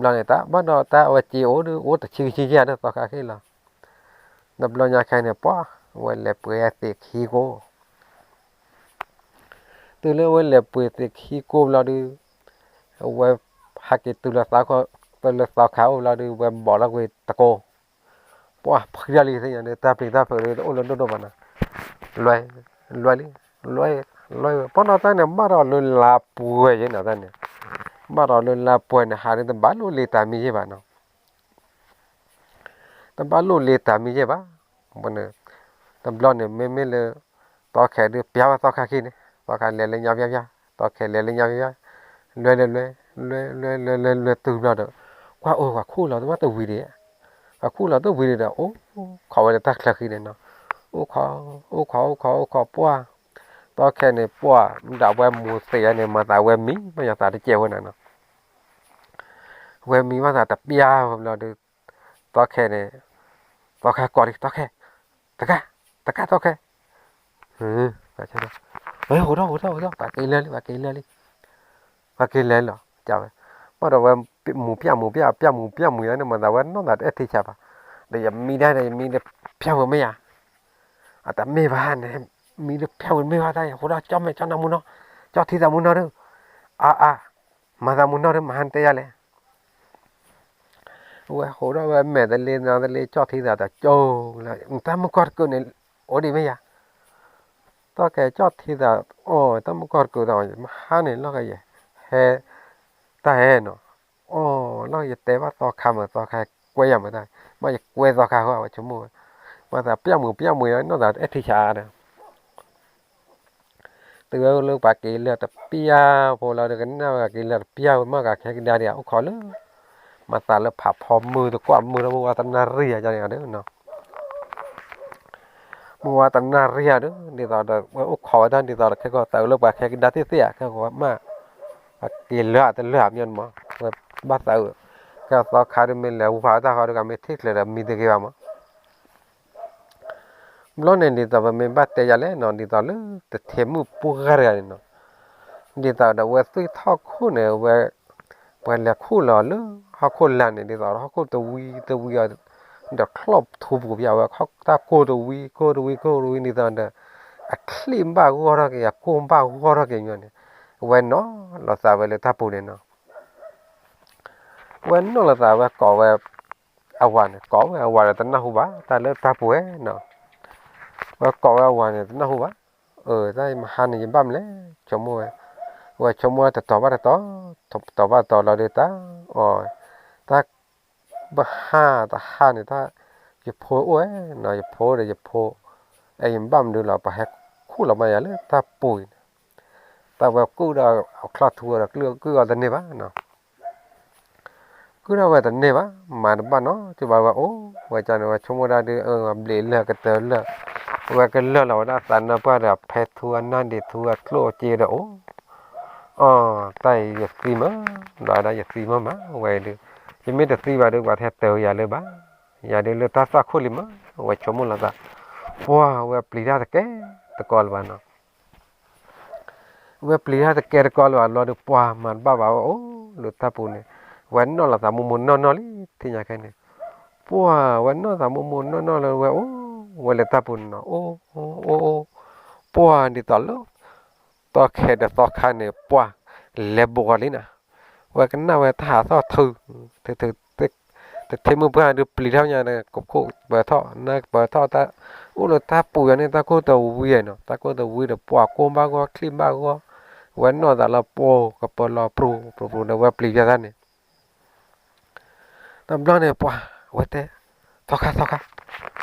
เราเนี่ยบ้านเราว่าจีโอดูโอ้แต่ชื่อนะต่อกันแค่ละดับเราอยากใครเนี่ยป้าวันเล็บเปื่อยติขี้โกตัวเรื่องวันเล็บเปื่อยติขี้โกเราดูว่าหักตัวละสาวเขาเราดูว่าบอกเราว่าตะโกป้าพยาลีสิอย่างนี้ตาปริตาเผื่อโอ้ล้นโดนมันนะรวยพอเราตั้งเนี่ยบ้านเราลุนลาป่วยยังไงตั้งเนี่ยบ้านเราลุนลาป่วยเนี่ยหาเรื่องบ้านเราเลยตามีใช่ป่ะเนาะแต่บ้านเราเลยตามีใช่ป่ะมันเนี่ยแต่บ้านเนี่ยไม่เลยต่อแขนเดือบเปียวต่อขาขี้เนี่ยต่อขาเลยยาวต่อแขนเลยยาวรวยตื่นเราเด้อ qua ôi qua khu là tôi bắt đầu vì đấy qua khu là tôi vì đấy đó ô khó vậy ta là khi này nó ô khó qua tao khen này qua đạo về mua xe này mà tạo về mí bây giờ tạo để treo này nó về mí mà tập bia là được tao khen này tao khen qua đi tao khen tao khen phải chưa ấy hồi đó bà kỹ lên rồi chào bắt đầu em mù này mà đầu nó là ít thì chả bà để giờ mi đây piao mấy tại mi bà này mi được piao mi bà đây hồi đó cho mày cho nó muốn nó cho thì ra muốn nó đâu mà ra muốn nó đâu mà han tây à hồi đó mẹ ta lên cho thì ra ta cho là ta muốn coi cái này ở đi mấy tao kể cho thì ra tao muốn coi cái rồi mà han này nó cái gì he ta he nó nó gì tế bắt tao khăm mà tao khai quay mà đây mà giờ quay tao khai hoa chúng mua mà ta piao mù nó là ít thì chả nè từ lúc bà kỹ là tập piao phô là được cái nào là kỹ là piao mà cả cái đa điểm khó lắm mà ta là phá phom mưa tôi qua mưa nó mua tận ria cho này đó nó mua tận ria đó đi tao được khó đó đi tao được cái có từ lúc bà cái đa tiếc tiếc cái có mà kỹ là tận lượm nhân mà bắt đầu cái tao khai được mình là phá tao khai được cái mình thích là mình được cái mà lúc này đi tao mình bắt tay ra nó đi tao luôn từ thêm một bữa ra nó đi tao đã về tôi thao khu này về là khu lò luôn họ khu làng này đi tao họ khu tàu vi đã club thu phục vào họ ta khu tàu vi đi tao đã clean ba khu ra cái khu ba khu ra cái như này về nó là sao về là tháp bùn này nó về nó là sao về có về awan là tao nào hú ta lên tháp bùn nó và có awan này tao nào hú đây mà han này băm lấy cho mua và cho mua tao bắt tao là để ta ta bà ha này ta chụp phô nó chụp phô để chụp phô em băm được là bà hết khu là mày lấy ta bùi ta vào cứ là khla thua là cứ ở tận này nó cứ đâu vào tận này mà nó thì bà và cho nó cho mua ra đi để là cái tờ là và cái là đã tận nó bà là pet thua nan để thua lô chia đó tay giật gì mà đã giật gì mà về được chỉ biết được gì vào được vào theo tờ giờ lên giờ đi lên ta sao khôi mà về chỗ mua là ta về plei ra cái call vào nó về plei ra cái call vào nó được mà ba bảo được ta phụ này vẫn nó là ta muốn nó đi thì nhà cái này vẫn nó ta muốn nó là về là ta phụ nó đi tao lúc tao khe được tao khai này lẹ bùa đi nè và cái nào ta hả tao thử thêm một bữa được plei theo nhà này cũng bờ thọ ta là ta bùi này ta có tàu vui nó ta có tàu vui được bùa con ba con clean ba con vẫn nó là cái bờ là pro nó plei ra này tầm đó này bùa vậy thế thọ khá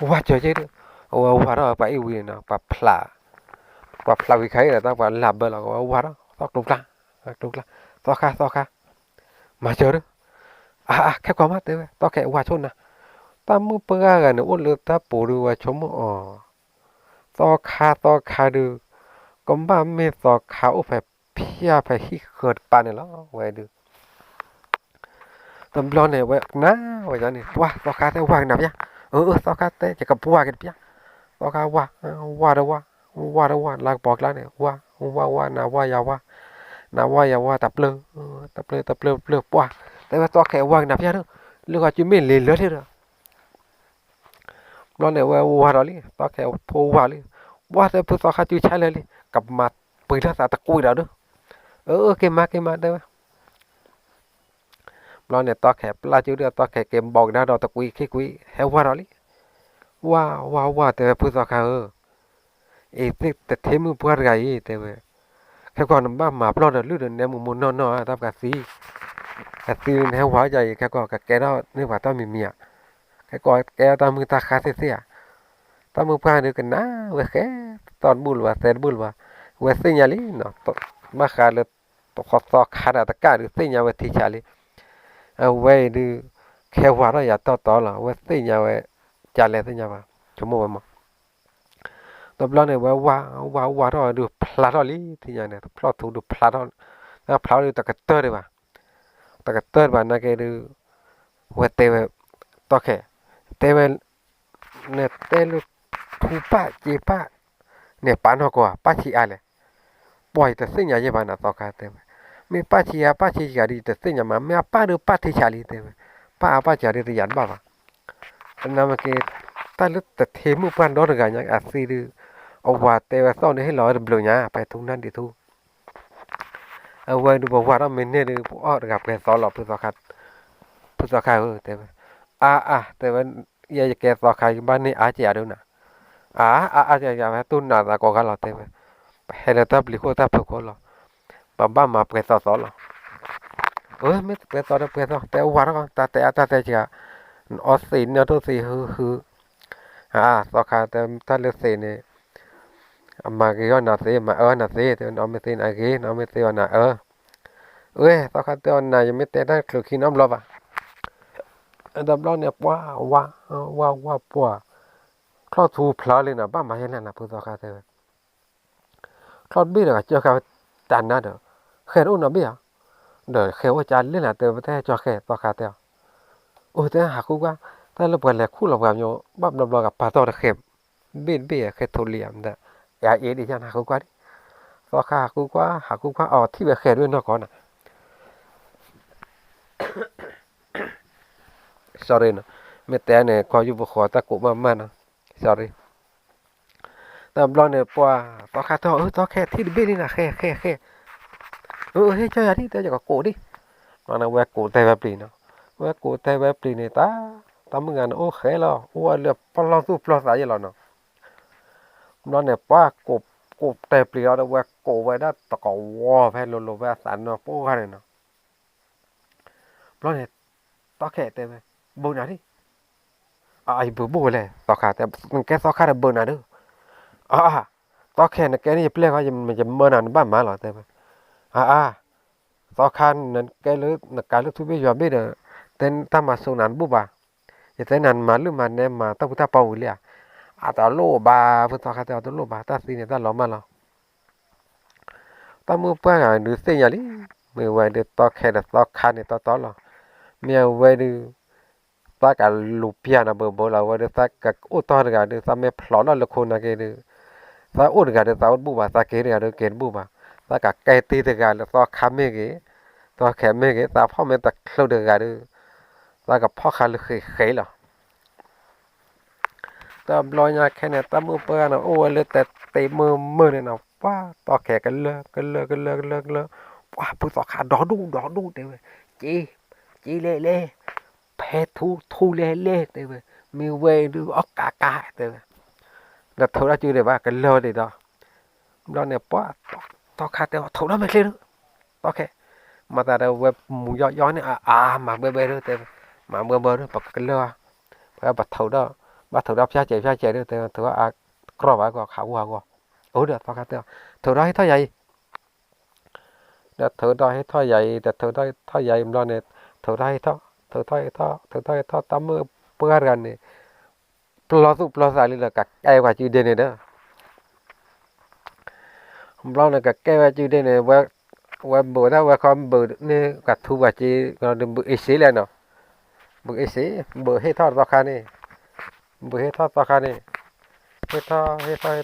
qua chơi chứ qua đó phải vui nó và pla vì cái là ta phải làm bờ là qua đó tao thọ khá mà chơi đó cái quá mắt đấy tao kẹo qua chôn nè ta mua bơ ga nữa ôn lượt ta bổ được vào chấm tao khá được còn ba mẹ tao khá phải phải hít khợt bàn này đó vậy được tầm lo này vậy ná vậy cho này tao khá theo hoàng nào nhá tao khá thế chỉ cần qua cái nhá tao khá qua đâu là bọt lá này qua nào tập lơ qua tại vì tao kẹo hoàng nào nhá đó lúc mà chúng mình lên lướt thế rồi nó này qua đó đi tao kẹo phô qua đi qua tới tao khá chui trái lên đi cặp mặt bơi ra ta cùi đó nữa cái má đây nó này tao kẹo là chứ được tao kẹo kèm bọc ra đó tao quý heo qua đó đi qua tới tao khá thế thêm một bữa gầy thế vậy cái con mà nó được lướt được nem muốn nó tao cả xí heo hóa dày cái con cái đó nếu mà tao mì cái coi cái tao mới ta khá thế tao mới qua được cái ná về cái toàn bùn và về xây nhà lý nó mà khá là khó khá là tất cả được xây nhà về thì chả lý vậy đi khéo quá đó giờ to là vậy tí nhà vậy trả lại tí nhà mà chúng mua mà tập lo này vậy quá đó được plá đó lý thì nhà này plá thu được plá đó nó plá được tất cả đấy mà tất cả mà nó cái được vậy tê to khe tê nè tê lu thu pa chỉ pa nè bán họ qua pa chỉ ai poi te senya ye bana to ka te me pa chi ga di te senya ma me pa do pa ti cha li te pa cha ri yan ba na ma ke ta lu te the mu pan do ga nya a si du o wa te wa so ne he lo blo nya pa thu nan di thu a wa du bo wa da me ne du o ga pe so lo pu so ka te te wa ye ke so ka ba ni a chi a do na ja tu na da ko ga lo te he la ta pli ko ta pu ko lo ba ma pe so lo me pe so te wa ro ta cha o si no to si hu so ka te ta le si ne mà cái na si mà na si te no me si na ge no me si na so ka te na yo me te na klu ki nom lo ba da blo ne wa klo thu phla le na ba ma ye na pu so ka te klo bi da cha ka tan na do khe ro na bi ya de khe wa cha le na te te cho khe so ka te te ha ku qua ta lo pa le khu lo ga yo ba lo ga pa to de khe bin bi khe to liam da ya đi cha na ku qua đi so ka ha ku qua thi be khe ro no ko na sorry no me te ne ko yu bu kho ta ku ma na sorry ta blo ne pa to ka to khe thi bi ni na khe he cho ya đi te cho ko đi mà nó về cổ tay bắp nó về cổ tay bắp này ta mới ngàn ô khé lo ô là bao su bao giá gì lo nó này quá cổ tay bắp nó về cổ về đó ta có wow phải lô về sản nó bố cái này nó này ta khé tay về bố nào đi ai bố này ta khé tay cái ta khé là bố nào được ta khé này cái này plei cái mìnhจะmơ nào nó bán mà lo tay về so khan nan cái lứa cái lứa thu bây giờ biết được tên ta mà số nan bu ba vậy tên nan mà lứa mà nem mà ta bảo liền ta lô ba vừa so khan ta lô ba ta xin ta lo mà lo ta mua pa à được xây nhà đi mình về được to khe được to khan này to lo mình về được ta cả lụp pia na bờ là về được ta cả ô to được ta mới phlo nó lực khôn cái được ta ô được ta bu ba ta kế được kế bu ba ta cả cây tì được là to khăm cái to khăm cái ta phong mình ta khâu được được ta gặpพ่อค้าเลยเคยหรอtaลอยแค่เนี่ยtaมือเปล่านะโอ้เลยแต่เตะมือเนี่ยนะว้าต่อแขกันเลยว้าผู้ต่อขาดอดูเตะเว้ยจีเล่เพทูเล่เตะเว้ยมีเวดูออกกาเตะเว้ยแล้วเท่านั้นจือเลยว่ากันเลยเลยดอเราเนี่ยป้าต่อขาเตะเท่านั้นไม่เลยต่อแขมาแต่เราเว็บหมูย้อนเนี่ยมาเบอเตะmà mưa đó bật cái lơ phải bật thầu đó phá chạy được thầu cọ vào cọ khảo qua được phải cái thầu đó hết thôi vậy đó thầu đó hết thôi vậy thầu đó thôi vậy lo này thầu đó hết thôi tắm mưa bữa gần này plus lại là cả cây quả chữ đen này đó lo này cả cây quả chữ đen này qua bữa đó qua con bữa này cả thu quả chữ còn đừng bữa xí lên nào bữa ấy xí bữa hết thọ to khăn đi bữa hết thọ khăn đi hết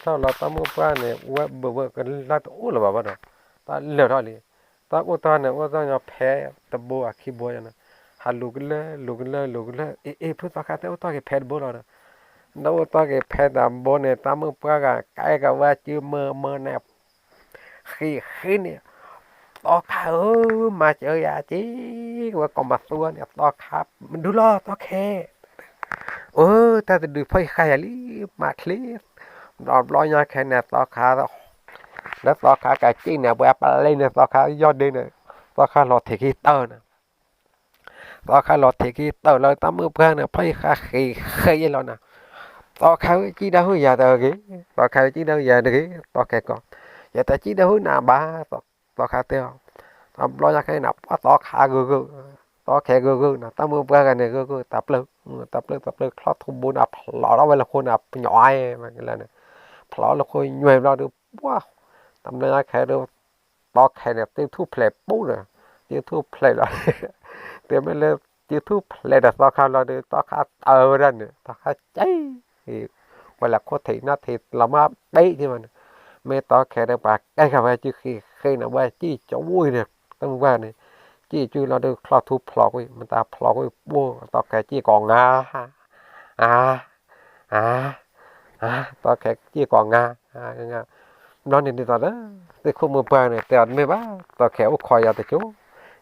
thọ là ta mua qua này bữa cái lá ủ là bảo đó ta lừa thôi đi ta ô tô nhà phe ta bùa khi bùa này hà lục lơ phút ta khát ô tô cái phe bùa đó đâu ô tô cái phe ta bùa này ta mua qua cái qua chứ mơ nè khi này to khá mà chơi chứ và còn mặt xua này to khá mình đu lo to khe ta thì được phải khai lý mà lý đó lo nha khe này to khá đó nó to khá cái chi này bữa lên này to khá do đây này to khá lọt thì cái tơ này to khá lọt thì cái tơ lời tắm mưa bữa này phải khá khi vậy nè to khá chi đâu giờ tờ cái to khá chi đâu giờ cái to khe còn giờ ta chi đâu nào ba to khá tiêu lo ra cái nào quá to khá gừ ต่อแค่กูนะตั้งมือเพื่อกันเนี่ยกูตับเลิกคลอดทุ่มบุญอ่ะพลอเราเวลาคนอ่ะหน่อยมันกันแล้วเนี่ยพลอเราคุยหน่วยเราดูว้าทำเลยแค่ดูต่อแค่เนี่ยตีทูเพลย์ปุ๊บเลยตีทูเพลย์เราเดี๋ยวไม่เลยตีทูเพลย์แต่ต่อข้าวเราดูต่อข้าวนั่นเนี่ยต่อข้าวใจเวลาโคตรถี่น่าถี่เรามาได้ที่มันไม่ต่อแค่เดินปากไอ้ข้าวไปจีkhi nàoไปจีจะวุ่นเนี่ยตั้งว่าเนี่ยจีจูเราดูคลอทูพลอกมันตาพลอกบัวต่อแค่จีกองงาอ่าอ่าต่อแค่จีกองงางานอนนี่ตอนนั้นแต่คุณมือเปล่าเนี่ยแต่อันไม่บ้าต่อแค่อุคอยยาแต่จู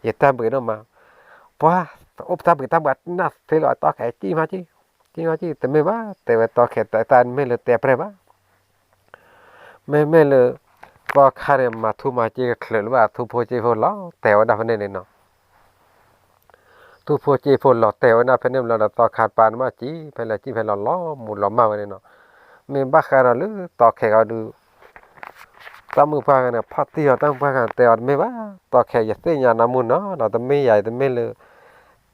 อย่าตามเบื่อน้ำมาเพราะอุปตามเบื่อตามบัดน่าเสียหลายต่อแค่จีมาจีแต่ไม่บ้าแต่ว่าต่อแค่แต่ตาไม่เลยแต่เปล่าไม่เลยก็คาเรมาทุมาจีก็เคลื่อนว่าทุโพจีโฟล้อแต่ว่าดับเนี่ยเนาะทุโพจีโฟล้อแต่ว่าดับเนี่ยเราต่อขาดปานมาจีไปละจีไปล้อหมุนล้อมาเนี่ยเนาะมีบ้าคาราลือต่อแค่ก็ดูตามมือพากันเนี่ยพัดที่เราตั้งพากันแต่ว่าไม่บ้าต่อแค่ยัดเสียนามุนเนาะเราแต่ไม่ใหญ่แต่ไม่เลย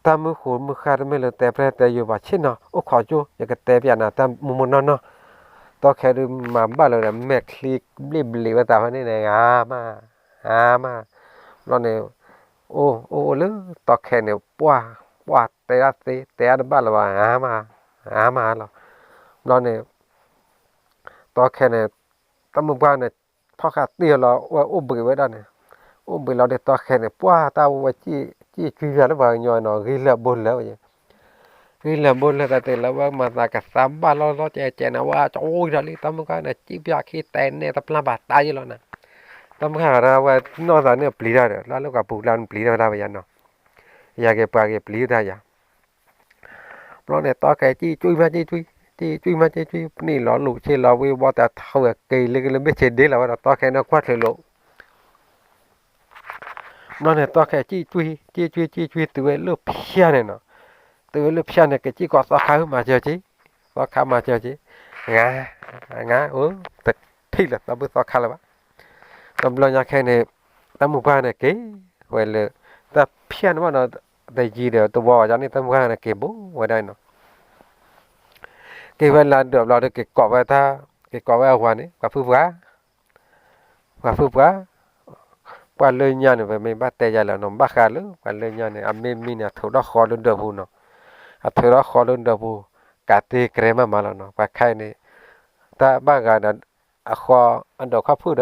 ตามมือขูดมือขาดไม่เลยแต่เปรแต่อยู่ว่าชินเนาะโอ้ขอจูอยากจะแต่เปียนะตามมุนเนาะต่อแค่ดูมาบ้านเลยนะแม่คลิกบลีว่าตาพันนี่เนี่ยมาเราเนี่ยโอ้เลยต่อแค่เนี่ยป้าแต่ละสิแต่ละบ้านเราว่ามาเราเนี่ยต่อแค่เนี่ยตั้งมือบ้านเนี่ยพ่อขาเตี้ยเราว่าอุ้มไปไว้ได้เนี่ยอุ้มไปเราเด็ดต่อแค่เนี่ยป้าตาว่าจี้คุยกันแล้วว่าย่อยเนาะกินแล้วบนแล้วอย่างคือละบนละแต่ละว่ามาตากสามบ้านเราเจนะว่าโอ้ยเราลิตามกันนะจีบยาขี้แต่เนี่ยตับลาบาตายแล้วนะตามกันเราว่านอกจากเนี่ยปลีได้แล้วก็ปลูกแล้วปลีได้ไปยันเนาะอยากเก็บปลาเก็บปลีได้ยังเพราะเนี่ยต่อแกจี้จุ้ยมาจี้นี่หลอลูกเชื่อเราวิวแต่เท่ากับเกยเลยไม่เช่นเดียวเราต่อแกนักวัดเลยลูกนั่นเนี่ยต่อแกจี้ตัวลูกเพี้ยเนี่ยเนาะตัวลูกเพี้ยเนี่ยก็จี้ก็ต่อข้าวมาเจอจีต่อข้าวมาเจอจีงาแต่ที่ละเราไม่ต่อข้าวแล้วตำรวจอยากแค่เนี่ยตำรวจเนี่ยเก๋เวลาแต่เพี้ยนว่าเนาะได้จีเดียวตัวว่าจากนี้ตำรวจเนี่ยเก๋บุ๊ว่าได้เนาะเก๋เวลาเดี๋ยวเราเก๋กอบไว้ท่าเก๋กอบไว้เอาไว้นี่กับผู้ว่าว่าเลยเนี่ยเนี่ยไม่บ้าแต่ยาแล้วน้องบ้าขาเลยว่าเลยเนี่ยเนี่ยมีเนี่ยถือว่าขอลุ้นเดือบหูเนาะถือว่าขอลุ้นเดือบหูกาตีเกรมาแล้วเนาะว่าใครเนี่ยถ้าบ้านกันขออันเดียวเขาพูด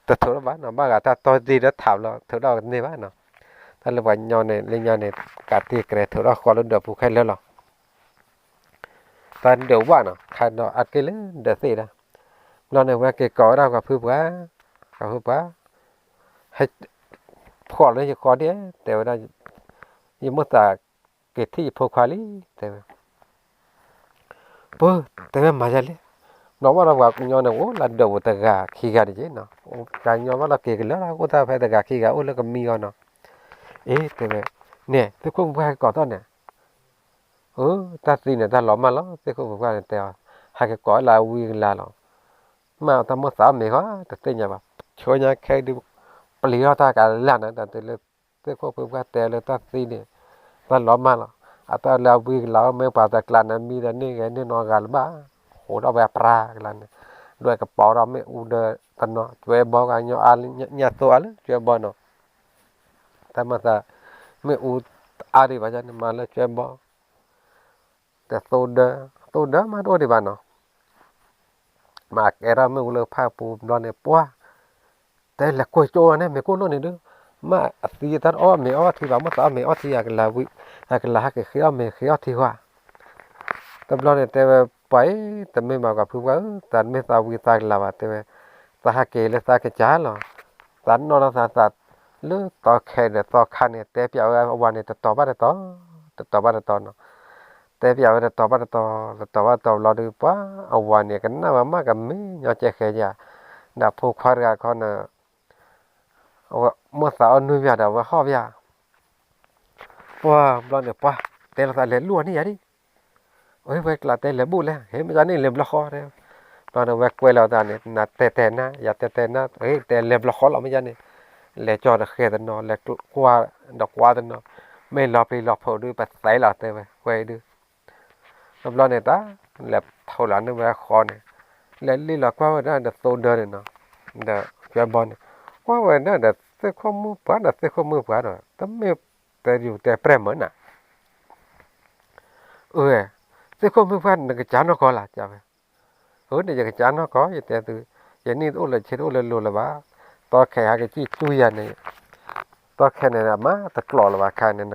แต่ถือว่าเนาะบ้านกันถ้าตอนดีแล้วถามเราถือว่าเนี่ยบ้านเนาะถ้าเราว่าเนี่ยเนี่ยเลยเนี่ยกาตีเกรถือว่าขอลุ้นเดือบหูใครแล้วหรอตอนเดี๋ยวว่าเนาะใครเนาะอัดกันเลยเดือดสินะเราเนี่ยว่าเก๋ก่อเรากับผู้ว่าให้ขอเลยจะขอเดียวแต่ว่ายังไม่ตาเกิดที่พอควาลีแต่ปุ๊บแต่ว่ามาจากเลยน้องว่าเราว่าย้อนเนี่ยโอ้ลัดเดาแต่กาขี้กาดิเจเนาะโอ้การย้อนว่าเราเกิดแล้วเราก็ตาไปแต่กาขี้กาโอ้แล้วก็มีอ่ะเนาะแต่ว่าเนี่ยทุกคนว่าก่อนตอนเนี่ยตาสีเนี่ยตาหลอมมาแล้วทุกคนว่าแต่ว่าให้ก่อนลาวิ่งลาหรอมาทำมาสามเนี่ยเขาแต่เต็มอย่างแบบช่วยยังแค่ดูปลีเราตาการเล่นนะแต่เลยทุกคนว่าแต่เลยตาสีเนี่ยตาหลอมมาแล้วatau lawi lau me pada kelana mi dan ni kan ni no galba udah ba pra kelana dua kepala me udah tano dua bawa kanyo al nyatu al dua bawa no tamata me ari baca ni malah dua bawaแต่โซดามาด้วยดีบ้านเนาะมาแกเราไม่อุลภาปูนอนเนี่ยปัวแต่ละกุยโจเนี่ยไม่กู้นอนเนี่ยดูมาตีตัดอ้อไม่อ้อที่ว่ามาต่อไม่อ้อที่อยากลาวิอยากลาให้เขียวไม่เขียวที่ว่าแต่เราเนี่ยแต่ไปแต่ไม่มากับผู้ว่าแต่ไม่ตาวิตาลาวแต่ตาหาเกลตาเกจ้าหรอสันนอนสัตหรือต่อแค่เนี่ยต่อคันเนี่ยแต่เปียววันเนี่ยต่อบ้านต่อบ้านต่อเนาะแต่เปียวต่อบ้านต่อว่าต่อเราดูป่ะเอาวันเนี่ยกันน่ามากกับไม่ยอมเจ๊แค่ยาดับผู้ควาร์กันคนว่าเมื่อสาวนุ่ยยาดาวว่าข้อยาว่าเราเนี่ยป่ะแต่เราแต่เลี้ยล้วนนี่ยาดิเฮ้ยเวกลาแต่เลี้ยบุเลยเฮ้ยไม่ใช่นี่เลี้ยบละครเลยตอนนั้นเวกเวลาตอนนี้นัดแต่นะอย่าแต่นะเฮ้ยแต่เลี้ยบละครเราไม่ใช่นี่เลี้ยจอดเขียนเนาะเลี้ยกว่าดอกว่าเนาะ ไม่หลอกไปหลอกพอดูปัดใส่หลอกเตะไปไว้ดูรอบๆเนี่ยตาแหลบเท่าหลังนึกว่าคอเนี่ยแล้วลีหลอกว่าได้เดอะโซเดอร์เนาะเดอะเจ้าบอลว่าว่าได้เดอะเสื้อข้อมือผ้าเดอะเสื้อข้อมือผ้าเนาะแต่ไม่แต่อยู่แต่เปรมเหมือนน่ะเสื้อข้อมือผ้านึกจานก็ขอละจ้าไปเนี่ยจะจานก็ขออย่าแต่ตัวอย่างนี้โอ้เลยเช็ดโอ้เลยโลละบ้าต่อแขกก็จี้จุยเนี่ยต่อแขกเนี่ยมาตะกลอละบ้าแค่เนี่ย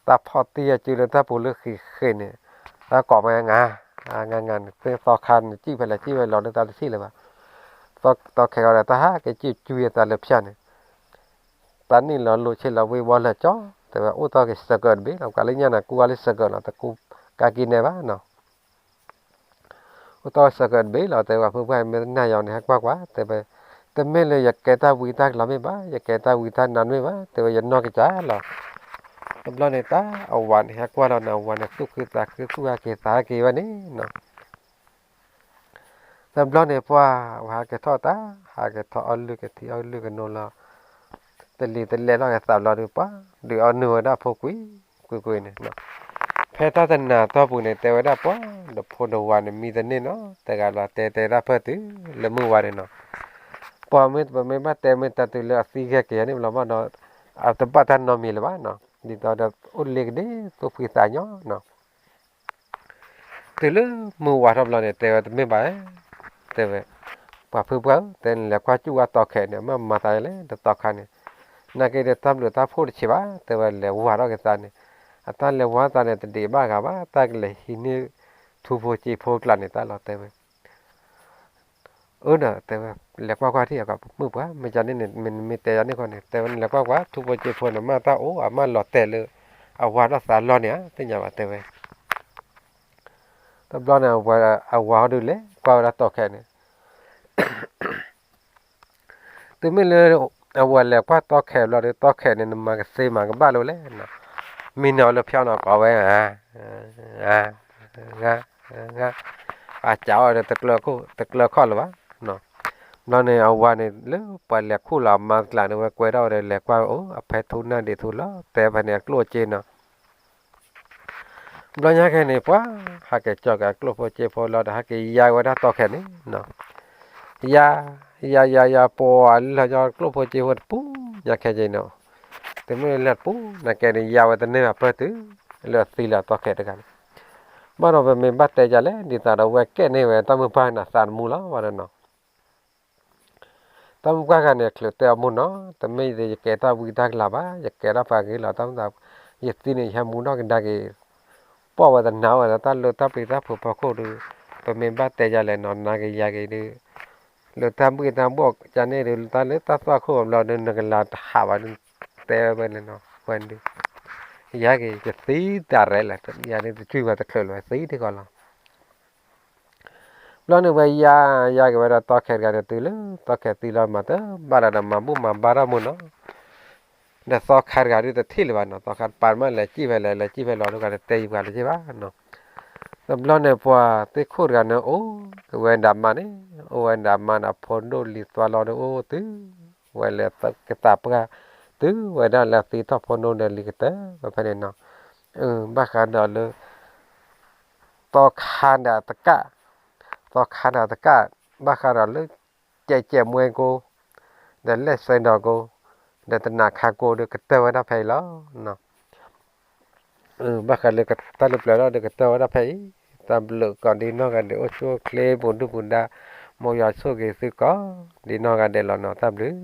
ตาพอตีจืดเลยตาปูเลือกคือเนี่ยตากอบมางานเพื่อต่อคันจี้ไปละจี้ไปหลอดตาชี้เลยบ้าต่อแขกอะไรตาฮะก็จี้จุยตาเล็บชันเนี่ยตอนนี้เราลุเชลเราวิวอลละจ้อแต่ว่าโอ้ต่อก็สกัดบีเราการเลี้ยงนะกูอะไรสกัดเราตะกูกากินเนี่ยบ้าเนาะต่อสกัดบีเราแต่ว่าเพื่อนไม่น่ายาวเนี่ยกว่าแต่ไม่เลยอยากแก่ตาวิตาเราไม่บ้าอยากแก่ตาวิตานั้นไม่บ้าแต่ว่าอยากนอกจ้าเราเราเนี่ยตาเอาวันเนี่ยกว่าเราเอาวันเนี่ยคือตาคือตัวเกตาเกวันนี้เนาะแต่เราเนี่ยพอหาเกทอตาหาเกทอเอาลึกที่เอาลึกกันโน่นละแต่ลีเราเนี่ยสาวเราดูป่ะดูเอาเนื้อได้พอคุยเนี่ยเนาะแพ้ตาแต่หน้าตัวปุ่นเนี่ยแต่ว่าได้ป่ะเดี๋ยวพอดูวันเนี่ยมีแต่เนี่ยเนาะแต่การว่าแต่ได้เพื่อถือแล้วมือวันเนี่ยเนาะพอไม่บ้าแต่ไม่ตัดตัวเลยสิ่งแก่เนี่ยเราบ้านเนาะเอาแต่บ้านท่านนอมีเลยบ้านเนาะดีต่อเด็กอุ่นเล็กเด้ตัวฝีตายเนาะเนาะตัวเลยมือวันเราเนี่ยแต่ว่าไม่บ้าแต่ว่าพอเพื่อนแต่แล้วก็จู่ว่าต่อแขนเนี่ยมาตายเลยแต่ต่อแขนเนี่ยนักเรียนทำหรือทำพูดใช่ป่ะแต่ว่าแล้วว่าเราเกิดตาเนี่ยตาแล้วว่าตาเนี่ยดีบ้ากับว่าตาเลยหินทุบโพจีโพกลันเนี่ยตาเราแต่ว่าเนอะแต่ว่าแล้วก็ที่กับมือป่ะไม่จำเนี่ยมันไม่แต่ยันนี่คนเนี่ยแต่ว่าแล้วก็ทุบโพจีโพเนี่ยมาตาโอ้มาหลอดแต่เลยเอาว่าเราสารเราเนี่ยเป็นยังไงแต่ว่าตบล้อเนี่ยว่าเอาว่าดูเลยก็เราต่อแขนเนี่ยตัวไม่เลยเอาว่าแล้วก็ต่อแขนเราเนี่ยต่อแขนเนี่ยมาเสียมากับบ้านเราเลยนะมีเนาะเพียวเนาะก็ไว้อ่าเจ้าเนี่ยตะเกียบข้อหรือวะเนาะเราเนี่ยเอาว่าเนี่ยเลือกไปแหลกคู่เรามาหลังเนี่ยว่ากวยเราเนี่ยแหลกว่าโอ้อภัยทุนน่ะเดี๋ยวทุนแล้วแต่ภายในกลัวเจนเนาะเราอยากให้เนี่ยป่ะหากเจาะกับกลัวพอเจพอเราได้หากยายว่าได้ต่อแค่นี้เนาะยาปอเราจะกลัวพอเจว่าปุ๊อยากแค่ใจเนาะแต่ไม่เลือดปุ๊นักแกนี่ยาวแต่เนี่ยเปิดตื้อเลือดตีเลือดต่อแค่เดียวกันบ้านเราเป็นบัตรใจเลยดีตาเราแวกแก่เนี่ยเว้ยตามมือพายน่ะสารมูลวันนั้นเนาะตามกว่ากันเนี่ยเคลื่อนตัวมูเนาะแต่ไม่ได้แก่ตาวิตากลาบ้าอยากแก่รับฟังกี่เราตามตายึดที่นี่แค่มูเนาะกันได้กี่ป้อว่าแต่หนาวแต่ตาเลือดตาปีตาผูกพอโคดูเป็นบัตรใจเลยนอนนากี่ยากี่ดูเลือดตามกี่ตามบอกจานนี่ดูตาเลือดตาฟ้าโคเราเดินกันลาหาวันแต่ไปเลยเนาะวันดูยากี่จะตีตาเรล่ะยานี่จะช่วยว่าตะเคลื่อนว่าตีที่ก่อนละเราเนี่ยว่ายากี่ว่าต่อแขนกันตีเลยต่อแขนตีเรามาเตอบ้านเรามาบุมาบารามุนเนาะเดี๋ยวต่อแขนกันดูที่เลยวันเนาะต่อแขนปานมาเลยจี้ไปเราดูกันเตยกันใช่ปะเนาะเราเนี่ยพอตีคู่กันเนาะโอ้เวนดามาเนี่ยโอ้เวนดามานะพอนโดลิตัวเราเนี่ยโอ้ตีเวลาตะกตาปะตื้อเวลาละตีทับพอนโดเดลิกเตอแบบนี้เนาะบ้ากันเนาะเลยต่อขันดาตะกะต่อขันดาตะกะบ้ากันเนาะเลยเจ็มวยกูเดี๋ยวเล่นเซนดอกูเดี๋ยวตนาคากูเดี๋ยวกระเตวได้ไปแล้วเนาะบ้ากันเลยกระตาลุกแล้วเดี๋ยวกระเตวได้ไปตามเลือกก่อนดีนอกกันเดี๋ยวช่วยเคลบุญดูบุญดามอยาช่วยกี่สิก็ดีนอกกันเดี๋ยวเราเนาะตามหรือ